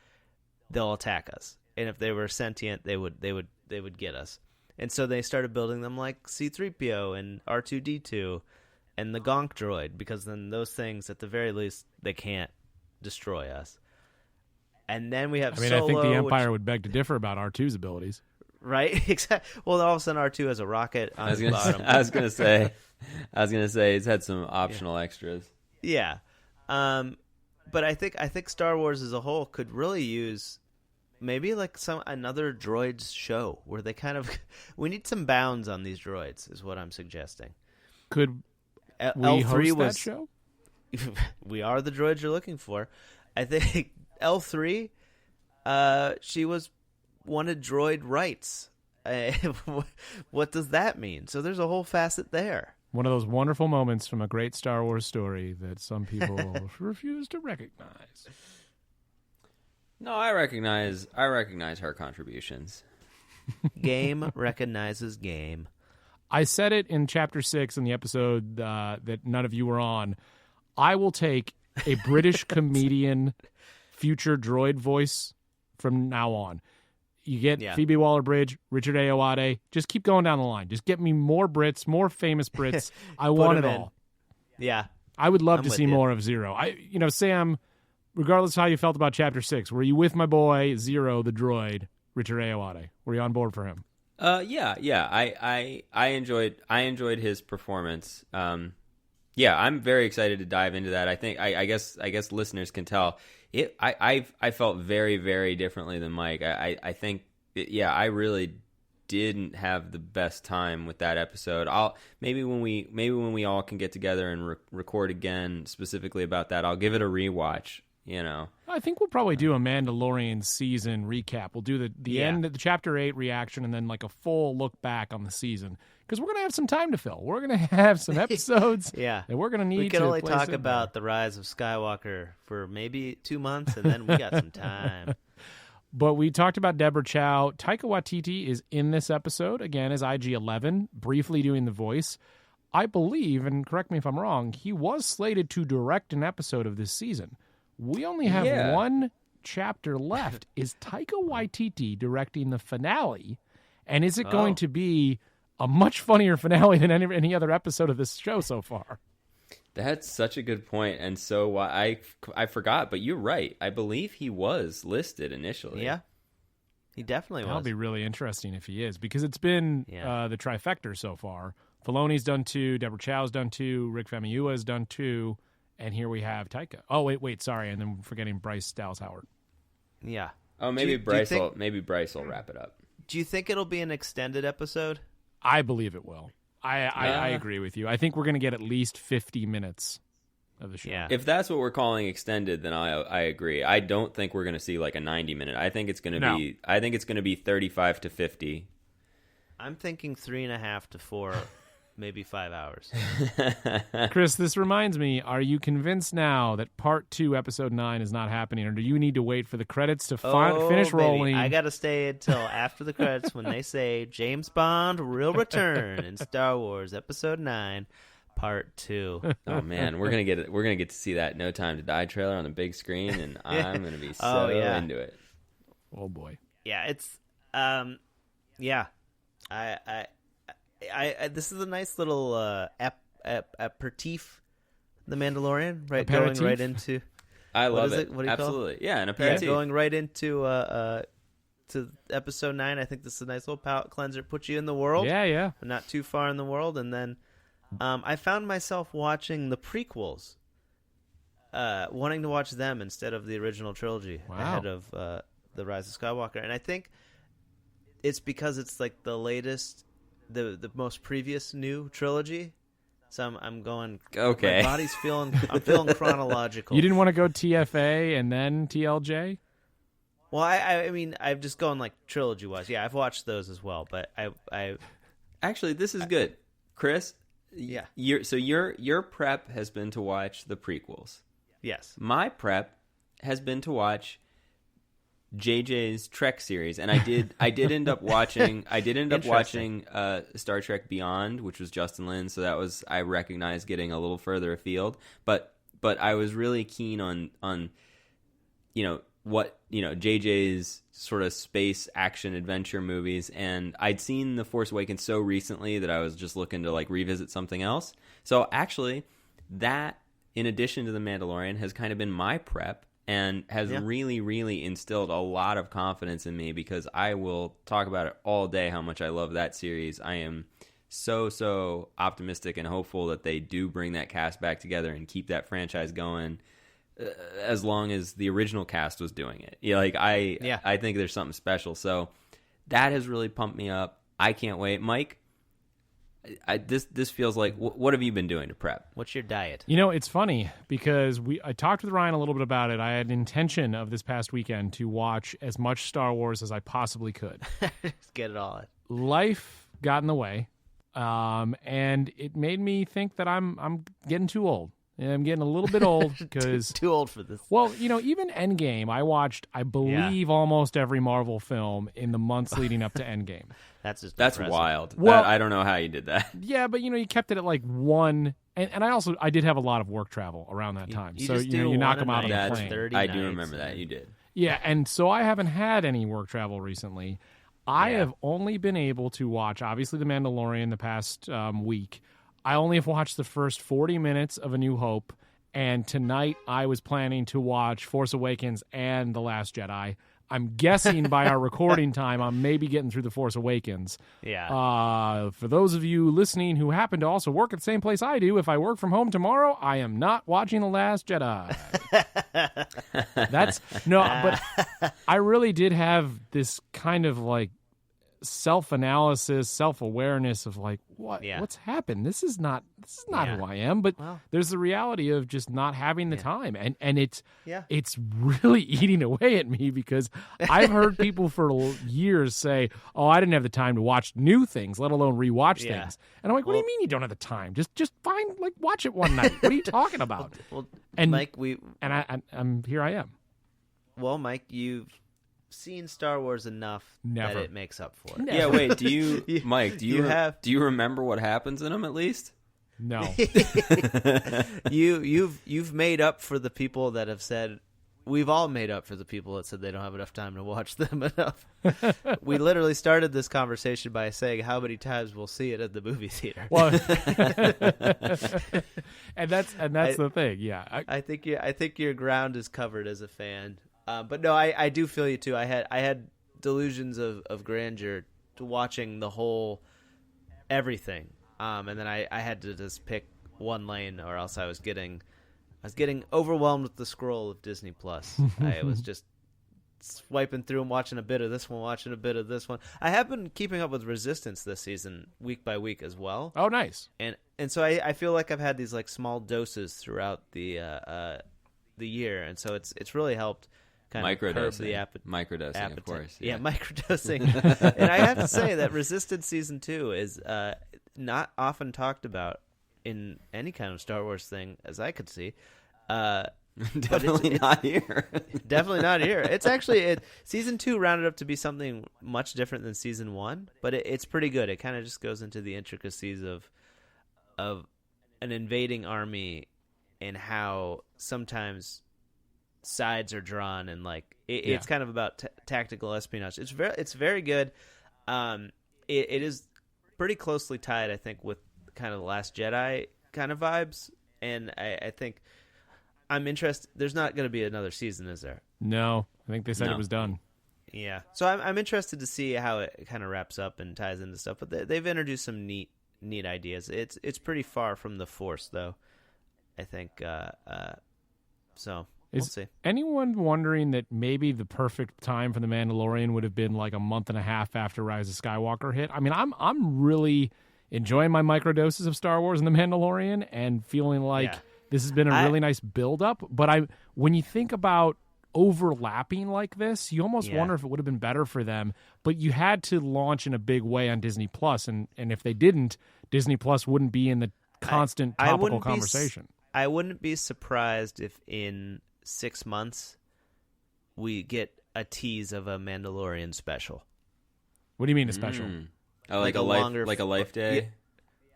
Speaker 7: they'll attack us. And if they were sentient, they would get us. And so they started building them like C-3PO and R2-D2 and the Gonk droid, because then those things, at the very least, they can't destroy us. And then we have Solo,
Speaker 1: I think the Empire would beg to differ about R2's abilities.
Speaker 7: Right? Exactly. Well, all of a sudden R2 has a rocket on his bottom.
Speaker 6: I was gonna say he's had some optional extras.
Speaker 7: Yeah. But I think Star Wars as a whole could really use maybe like another droids show where they kind of we need some bounds on these droids is what I'm suggesting.
Speaker 1: Could
Speaker 7: L3
Speaker 1: host
Speaker 7: was
Speaker 1: that show?
Speaker 7: We are the droids you're looking for. I think L3 she wanted droid rights. What does that mean? So there's a whole facet there.
Speaker 1: One of those wonderful moments from a great Star Wars story that some people refuse to recognize.
Speaker 6: No, I recognize her contributions.
Speaker 7: Game recognizes game.
Speaker 1: I said it in Chapter 6 in the episode that none of you were on. I will take a British comedian future droid voice from now on. You get Phoebe Waller-Bridge, Richard Ayoade. Just keep going down the line. Just get me more Brits, more famous Brits. I want it all.
Speaker 7: Yeah.
Speaker 1: I would love to see more of Zero. Sam, regardless of how you felt about Chapter 6, were you with my boy Zero, the droid, Richard Ayoade? Were you on board for him?
Speaker 6: Yeah. I enjoyed his performance. Yeah, I'm very excited to dive into that. I think I guess listeners can tell it. I felt very, very differently than Mike. I think I really didn't have the best time with that episode. Maybe when we all can get together and record again specifically about that, I'll give it a rewatch.
Speaker 1: I think we'll probably do a Mandalorian season recap. We'll do the end of the Chapter 8 reaction and then like a full look back on the season, because we're going to have some time to fill. We're going to have some episodes that we're going to need to.
Speaker 7: We can only talk about the Rise of Skywalker for maybe 2 months, and then we got some time.
Speaker 1: But we talked about Deborah Chow. Taika Waititi is in this episode, again, as IG-11, briefly doing the voice. I believe, and correct me if I'm wrong, he was slated to direct an episode of this season. We only have one chapter left. Is Taika Waititi directing the finale? And is it going to be a much funnier finale than any other episode of this show so far?
Speaker 6: That's such a good point. And so I forgot, but you're right. I believe he was listed initially.
Speaker 7: Yeah, he definitely was.
Speaker 1: That'll be really interesting if he is, because it's been the trifecta so far. Filoni's done 2, Deborah Chow's done 2, Rick Famuyiwa's done 2, and here we have Taika. Oh, wait, sorry, and then forgetting Bryce Dallas Howard.
Speaker 7: Yeah.
Speaker 6: Oh, maybe Bryce will wrap it up.
Speaker 7: Do you think it'll be an extended episode?
Speaker 1: I believe it will. I agree with you. I think we're going to get at least 50 minutes of the show.
Speaker 7: Yeah.
Speaker 6: If that's what we're calling extended, then I agree. I don't think we're going to see like a 90-minute. I think it's going to be. I think it's going to be 35 to 50.
Speaker 7: I'm thinking 3.5 to 4, maybe 5 hours.
Speaker 1: Chris, this reminds me, are you convinced now that part 2, episode 9 is not happening, or do you need to wait for the credits to finish
Speaker 7: baby.
Speaker 1: rolling?
Speaker 7: I got to stay until after the credits when they say James Bond will return in Star Wars Episode 9, Part 2.
Speaker 6: Oh man, we're gonna get to see that No Time to Die trailer on the big screen, and I'm gonna be so into it.
Speaker 1: Oh boy.
Speaker 7: Yeah, it's yeah. I this is a nice little aperitif, The Mandalorian, right?
Speaker 1: Aperitif?
Speaker 7: Going right into.
Speaker 6: I love
Speaker 7: is
Speaker 6: it.
Speaker 7: it? What do you call it?
Speaker 6: Absolutely, yeah, an
Speaker 7: Yeah,
Speaker 6: aperitif.
Speaker 7: going right into to episode 9. I think this is a nice little palate cleanser. Put you in the world.
Speaker 1: Yeah.
Speaker 7: But not too far in the world. And then I found myself watching the prequels, wanting to watch them instead of the original trilogy ahead of the Rise of Skywalker. And I think it's because it's like the latest, the most previous new trilogy. So I'm going.
Speaker 6: Okay.
Speaker 7: My body's feeling. I'm feeling chronological.
Speaker 1: You didn't want to go TFA and then TLJ?
Speaker 7: Well, I mean, I've just gone like trilogy wise. Yeah, I've watched those as well. But I
Speaker 6: Actually, this is good, Chris.
Speaker 7: Yeah.
Speaker 6: Your prep has been to watch the prequels.
Speaker 7: Yes.
Speaker 6: My prep has been to watch JJ's Trek series, and I did end up watching Star Trek Beyond, which was Justin Lin, so that was, I recognize, getting a little further afield, but I was really keen on what JJ's sort of space action adventure movies, and I'd seen The Force Awakens so recently that I was just looking to like revisit something else. So actually, that, in addition to The Mandalorian, has kind of been my prep and has really, really instilled a lot of confidence in me, because I will talk about it all day how much I love that series. I am so optimistic and hopeful that they do bring that cast back together and keep that franchise going as long as the original cast was doing it. I think there's something special. So that has really pumped me up. I can't wait. Mike, this feels like, what have you been doing to prep?
Speaker 7: What's your diet?
Speaker 1: It's funny because I talked with Ryan a little bit about it. I had an intention of this past weekend to watch as much Star Wars as I possibly could.
Speaker 7: Just get it all in.
Speaker 1: Life got in the way, and it made me think that I'm getting too old. I'm getting a little bit old because
Speaker 7: too old for this.
Speaker 1: Well, even Endgame, I watched, I believe, almost every Marvel film in the months leading up to Endgame.
Speaker 7: That's
Speaker 6: impressive. Wild.
Speaker 1: Well,
Speaker 6: I don't know how you did that.
Speaker 1: Yeah, but you kept it at like one, and I did have a lot of work travel around that time.
Speaker 7: You
Speaker 1: so you knock them out of the plane.
Speaker 6: I do remember that you did.
Speaker 1: Yeah, and so I haven't had any work travel recently. I have only been able to watch, obviously, The Mandalorian the past week. I only have watched the first 40 minutes of A New Hope, and tonight I was planning to watch Force Awakens and The Last Jedi. I'm guessing by our recording time, I'm maybe getting through The Force Awakens.
Speaker 7: Yeah.
Speaker 1: For those of you listening who happen to also work at the same place I do, if I work from home tomorrow, I am not watching The Last Jedi. But I really did have this kind of like self-analysis, self-awareness of like, what's happened? This is not who I am. But there's the reality of just not having the time, and it's really eating away at me, because I've heard people for years say, "Oh, I didn't have the time to watch new things, let alone rewatch things." And I'm like, "What do you mean you don't have the time? Just find, like, watch it one night. What are you talking about?"
Speaker 7: And Mike,
Speaker 1: I'm here. I am.
Speaker 7: Well, Mike, you've seen Star Wars enough that it makes up for it.
Speaker 6: Yeah, wait, do you Mike, do you remember what happens in them at least?
Speaker 1: No.
Speaker 7: You've made up for the people that have said, we've all made up for the people that said they don't have enough time to watch them enough. We literally started this conversation by saying how many times we'll see it at the movie theater.
Speaker 1: Well, and that's the thing. Yeah.
Speaker 7: I think your ground is covered as a fan. But no, I do feel you too. I had delusions of grandeur to watching the whole everything, and then I had to just pick one lane, or else I was getting overwhelmed with the scroll of Disney Plus. I was just swiping through and watching a bit of this one, watching a bit of this one. I have been keeping up with Resistance this season, week by week as well.
Speaker 1: Oh, nice.
Speaker 7: And and so I feel like I've had these like small doses throughout the year, and so it's really helped kind of curb the
Speaker 6: microdosing, of course.
Speaker 7: Yeah, microdosing. And I have to say that Resistance Season 2 is not often talked about in any kind of Star Wars thing, as I could see.
Speaker 6: Definitely not here.
Speaker 7: Definitely not here. It's actually Season 2 rounded up to be something much different than Season 1, but it's pretty good. It kind of just goes into the intricacies of an invading army and how sometimes sides are drawn, and like it's kind of about tactical espionage. It's very good. It is pretty closely tied, I think, with kind of the Last Jedi kind of vibes, and I think I'm interested. There's not going to be another season, is there?
Speaker 1: No, I think they said it was done.
Speaker 7: Yeah, so I'm interested to see how it kind of wraps up and ties into stuff. But they've introduced some neat ideas. It's pretty far from the Force, though, I think. So we'll see.
Speaker 1: Anyone wondering that maybe the perfect time for The Mandalorian would have been like a month and a half after Rise of Skywalker hit? I mean, I'm really enjoying my microdoses of Star Wars and The Mandalorian and feeling like this has been a really nice build-up. But when you think about overlapping like this, you almost wonder if it would have been better for them. But you had to launch in a big way on Disney Plus, and if they didn't, Disney Plus wouldn't be in the constant topical conversation.
Speaker 7: I wouldn't be surprised if in 6 months we get a tease of a Mandalorian special.
Speaker 1: What do you mean a special?
Speaker 6: Oh, like a life day?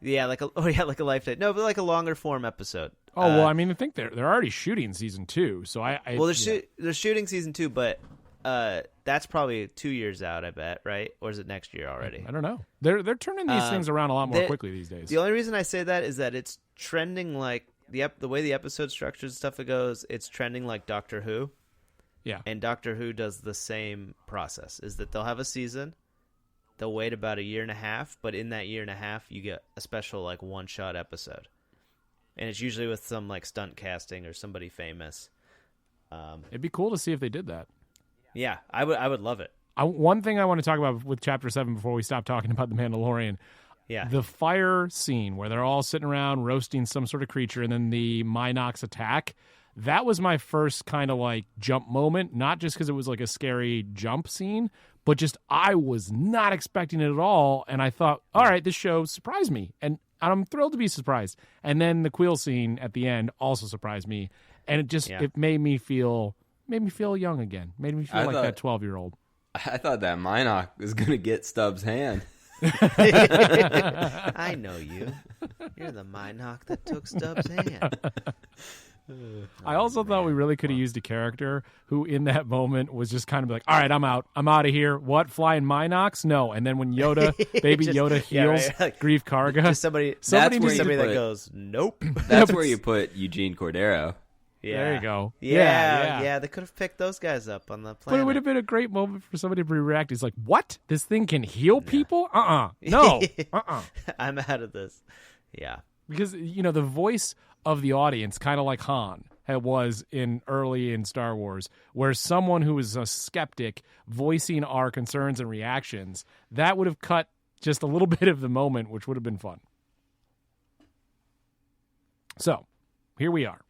Speaker 7: Yeah, like a life day. No, but like a longer form episode.
Speaker 1: Oh, well, I mean, I think they're already shooting season 2, so
Speaker 7: they're shooting season 2, but that's probably 2 years out, I bet, right? Or is it next year already?
Speaker 1: I don't know. They're turning these things around a lot more quickly these days.
Speaker 7: The only reason I say that is that it's trending like the way the episode structures stuff it goes. It's trending like Doctor Who.
Speaker 1: Yeah,
Speaker 7: and Doctor Who does the same process. Is that they'll have a season, they'll wait about a year and a half, but in that year and a half, you get a special like one-shot episode. And it's usually with some like stunt casting or somebody famous.
Speaker 1: It'd be cool to see if they did that.
Speaker 7: Yeah, I would love it.
Speaker 1: One thing I want to talk about with Chapter 7 before we stop talking about The Mandalorian, the fire scene where they're all sitting around roasting some sort of creature and then the Minox attack, that was my first kind of like jump moment, not just because it was like a scary jump scene, but just I was not expecting it at all, and I thought, all right, this show surprised me, and I'm thrilled to be surprised. And then the Quill scene at the end also surprised me, and it just it made me feel young again. Made me feel like that 12-year-old.
Speaker 6: I thought that Minox was going to get Stubbs' hand.
Speaker 7: I know you. You're the Minox that took Stubbs' hand.
Speaker 1: I also thought we really could have used a character who in that moment was just kind of like, all right, I'm out of here. What, flying Minox? No. And then when Yoda heals Grief Karga,
Speaker 7: just somebody that goes, nope.
Speaker 6: That's where you put Eugene Cordero.
Speaker 1: Yeah. There you go.
Speaker 7: Yeah. They could have picked those guys up on the planet.
Speaker 1: But it would have been a great moment for somebody to react. He's like, what? This thing can heal people? No.
Speaker 7: I'm out of this. Yeah.
Speaker 1: Because, the voice of the audience, kind of like Han was early in Star Wars, where someone who is a skeptic voicing our concerns and reactions, that would have cut just a little bit of the moment, which would have been fun. So, here we are,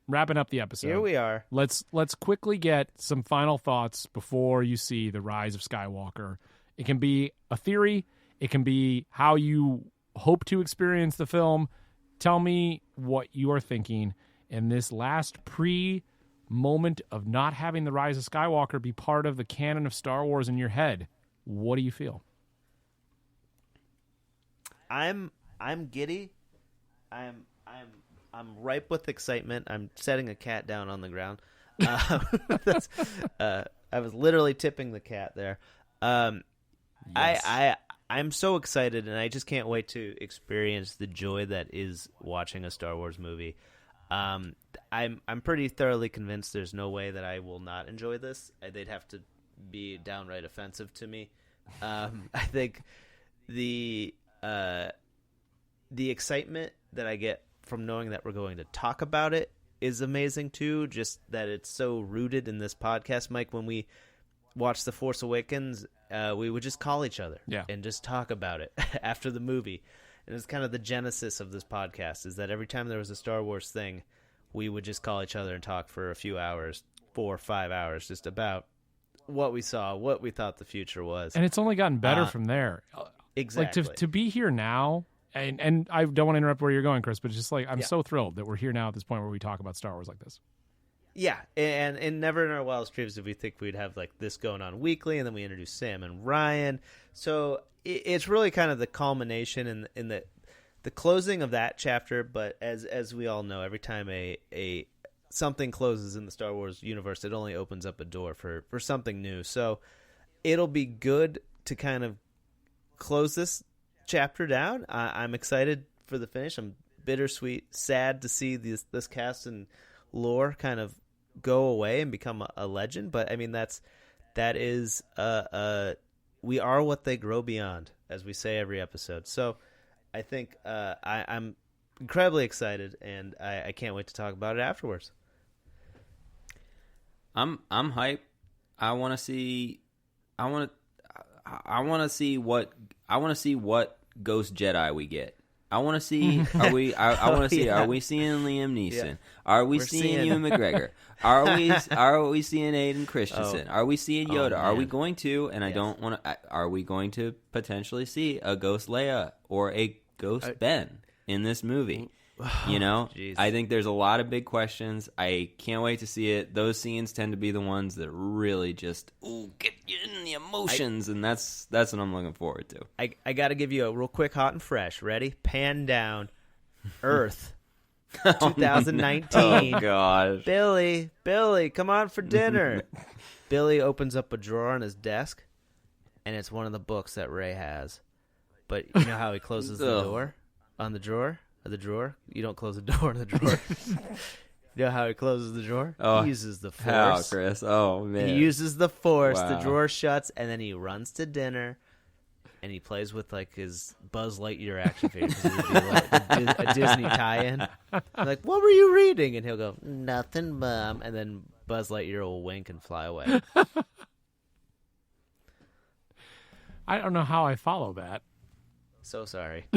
Speaker 1: wrapping up the episode.
Speaker 7: Here we are.
Speaker 1: Let's quickly get some final thoughts before you see The Rise of Skywalker. It can be a theory. It can be how you hope to experience the film. Tell me what you are thinking in this last moment of not having The Rise of Skywalker be part of the canon of Star Wars in your head. What do you feel?
Speaker 7: I'm giddy. I'm ripe with excitement. I'm setting a cat down on the ground. I was literally tipping the cat there. Yes. I'm so excited, and I just can't wait to experience the joy that is watching a Star Wars movie. I'm pretty thoroughly convinced there's no way that I will not enjoy this. They'd have to be downright offensive to me. I think the excitement that I get from knowing that we're going to talk about it is amazing too. Just that it's so rooted in this podcast, Mike. When we watched The Force Awakens, we would just call each other and just talk about it after the movie. And it's kind of the genesis of this podcast, is that every time there was a Star Wars thing, we would just call each other and talk for a few hours, 4 or 5 hours, just about what we saw, what we thought the future was.
Speaker 1: And it's only gotten better from there.
Speaker 7: Exactly.
Speaker 1: Like to be here now, and I don't want to interrupt where you're going, Chris, but it's just like I'm so thrilled that we're here now at this point where we talk about Star Wars like this.
Speaker 7: Yeah, and never in our wildest dreams did we think we'd have like this going on weekly, and then we introduced Sam and Ryan. So it's really kind of the culmination in the closing of that chapter. But as we all know, every time a something closes in the Star Wars universe, it only opens up a door for something new. So it'll be good to kind of close this chapter down. I'm excited for the finish. I'm bittersweet, sad to see this cast and lore kind of go away and become a legend. But I mean, that is we are what they grow beyond, as we say every episode. So I think I'm incredibly excited, and I can't wait to talk about it afterwards.
Speaker 6: I'm hyped. I want to see what Ghost Jedi we get. I want to see. Are we seeing Liam Neeson?
Speaker 7: Yeah.
Speaker 6: Are we
Speaker 7: We're
Speaker 6: seeing
Speaker 7: seeing-
Speaker 6: Ewan McGregor? Are we seeing Aiden Christensen? Are we seeing Yoda? Are we
Speaker 7: man.
Speaker 6: going to? And I don't want to. Are we going to potentially see a Ghost Leia or a Ghost Ben in this movie? You know,
Speaker 7: Jeez.
Speaker 6: I think there's a lot of big questions. I can't wait to see it. Those scenes tend to be the ones that really just get you in the emotions, and that's what I'm looking forward to.
Speaker 7: I got to give you a real quick hot and fresh. Ready? Pan down. Earth. 2019.
Speaker 6: Oh gosh.
Speaker 7: Billy, come on for dinner. Billy opens up a drawer on his desk, and it's one of the books that Ray has. But you know how he closes the door on the drawer? The drawer? You don't close the door on the drawer. You know how he closes the drawer?
Speaker 6: Oh,
Speaker 7: he uses the
Speaker 6: How,
Speaker 7: Force.
Speaker 6: Chris? Oh man.
Speaker 7: He uses the Force.
Speaker 6: Wow.
Speaker 7: The drawer shuts, and then he runs to dinner, and he plays with like his Buzz Lightyear action figure. 'Cause it'd be like a Disney tie-in. I'm like, what were you reading? And he'll go, nothing, Mom. And then Buzz Lightyear will wink and fly away.
Speaker 1: I don't know how I follow that.
Speaker 7: So sorry.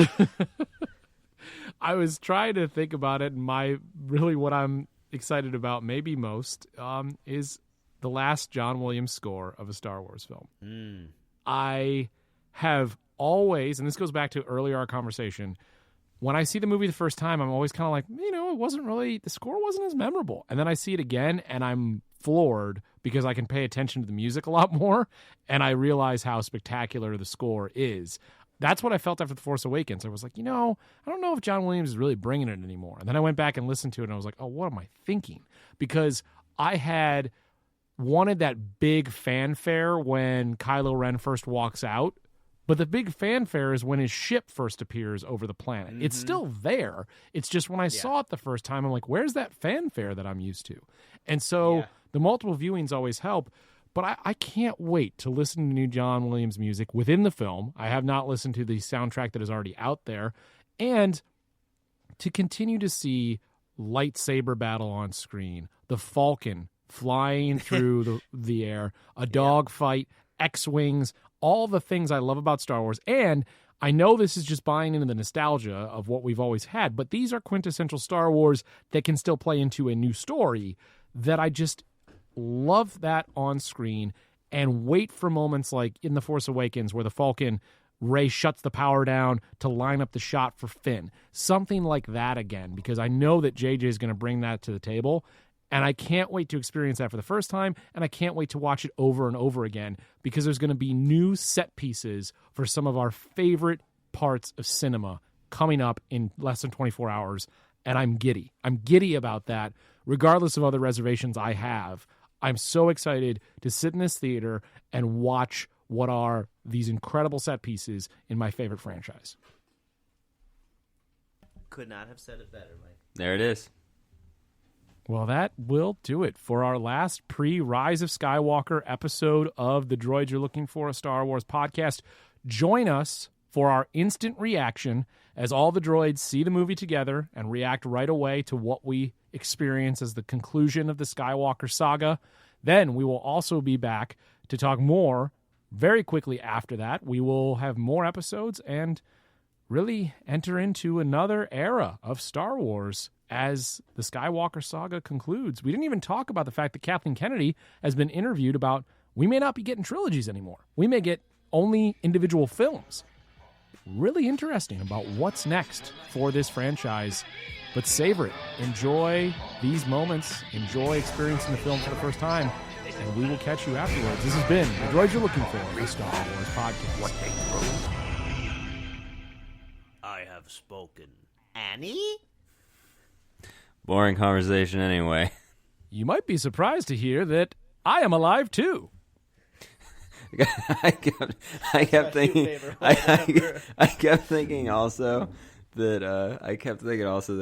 Speaker 1: I was trying to think about it, and what I'm excited about maybe most is the last John Williams score of a Star Wars film. I have always, and this goes back to earlier our conversation, when I see the movie the first time, I'm always kind of like, the score wasn't as memorable. And then I see it again, and I'm floored because I can pay attention to the music a lot more, and I realize how spectacular the score is. That's what I felt after The Force Awakens. I was like, I don't know if John Williams is really bringing it anymore. And then I went back and listened to it, and I was like, oh, what am I thinking? Because I had wanted that big fanfare when Kylo Ren first walks out, but the big fanfare is when his ship first appears over the planet. It's still there. It's just when I saw it the first time, I'm like, where's that fanfare that I'm used to? And so the multiple viewings always help. But I can't wait to listen to new John Williams music within the film. I have not listened to the soundtrack that is already out there. And to continue to see lightsaber battle on screen, the Falcon flying through the air, a dog fight, X-Wings, all the things I love about Star Wars. And I know this is just buying into the nostalgia of what we've always had, but these are quintessential Star Wars that can still play into a new story that I just love that on screen, and wait for moments like in The Force Awakens where the Falcon, Rey shuts the power down to line up the shot for Finn. Something like that again, because I know that JJ is going to bring that to the table, and I can't wait to experience that for the first time, and I can't wait to watch it over and over again, because there's going to be new set pieces for some of our favorite parts of cinema coming up in less than 24 hours, and I'm giddy. I'm giddy about that, regardless of other reservations I have. I'm so excited to sit in this theater and watch what are these incredible set pieces in my favorite franchise.
Speaker 7: Could not have said it better, Mike.
Speaker 6: There it is.
Speaker 1: Well, that will do it for our last pre-Rise of Skywalker episode of the Droids You're Looking For, a Star Wars podcast. Join us for our instant reaction as all the droids see the movie together and react right away to what we experience as the conclusion of the Skywalker saga. Then we will also be back to talk more very quickly after that. We will have more episodes and really enter into another era of Star Wars as the Skywalker saga concludes. We didn't even talk about the fact that Kathleen Kennedy has been interviewed about we may not be getting trilogies anymore. We may get only individual films. Really interesting about what's next for this franchise. But savor it. Enjoy these moments. Enjoy experiencing the film for the first time. And we will catch you afterwards. This has been The Droids You're Looking For, a Star Wars podcast.
Speaker 7: I have spoken. Annie?
Speaker 6: Boring conversation anyway.
Speaker 1: You might be surprised to hear that I am alive too.
Speaker 6: I kept thinking also that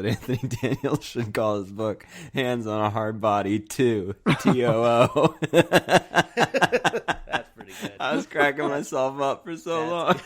Speaker 6: Anthony Daniels should call his book Hands on a Hard Body 2 TOO.
Speaker 7: That's pretty good.
Speaker 6: I was cracking myself up for so long.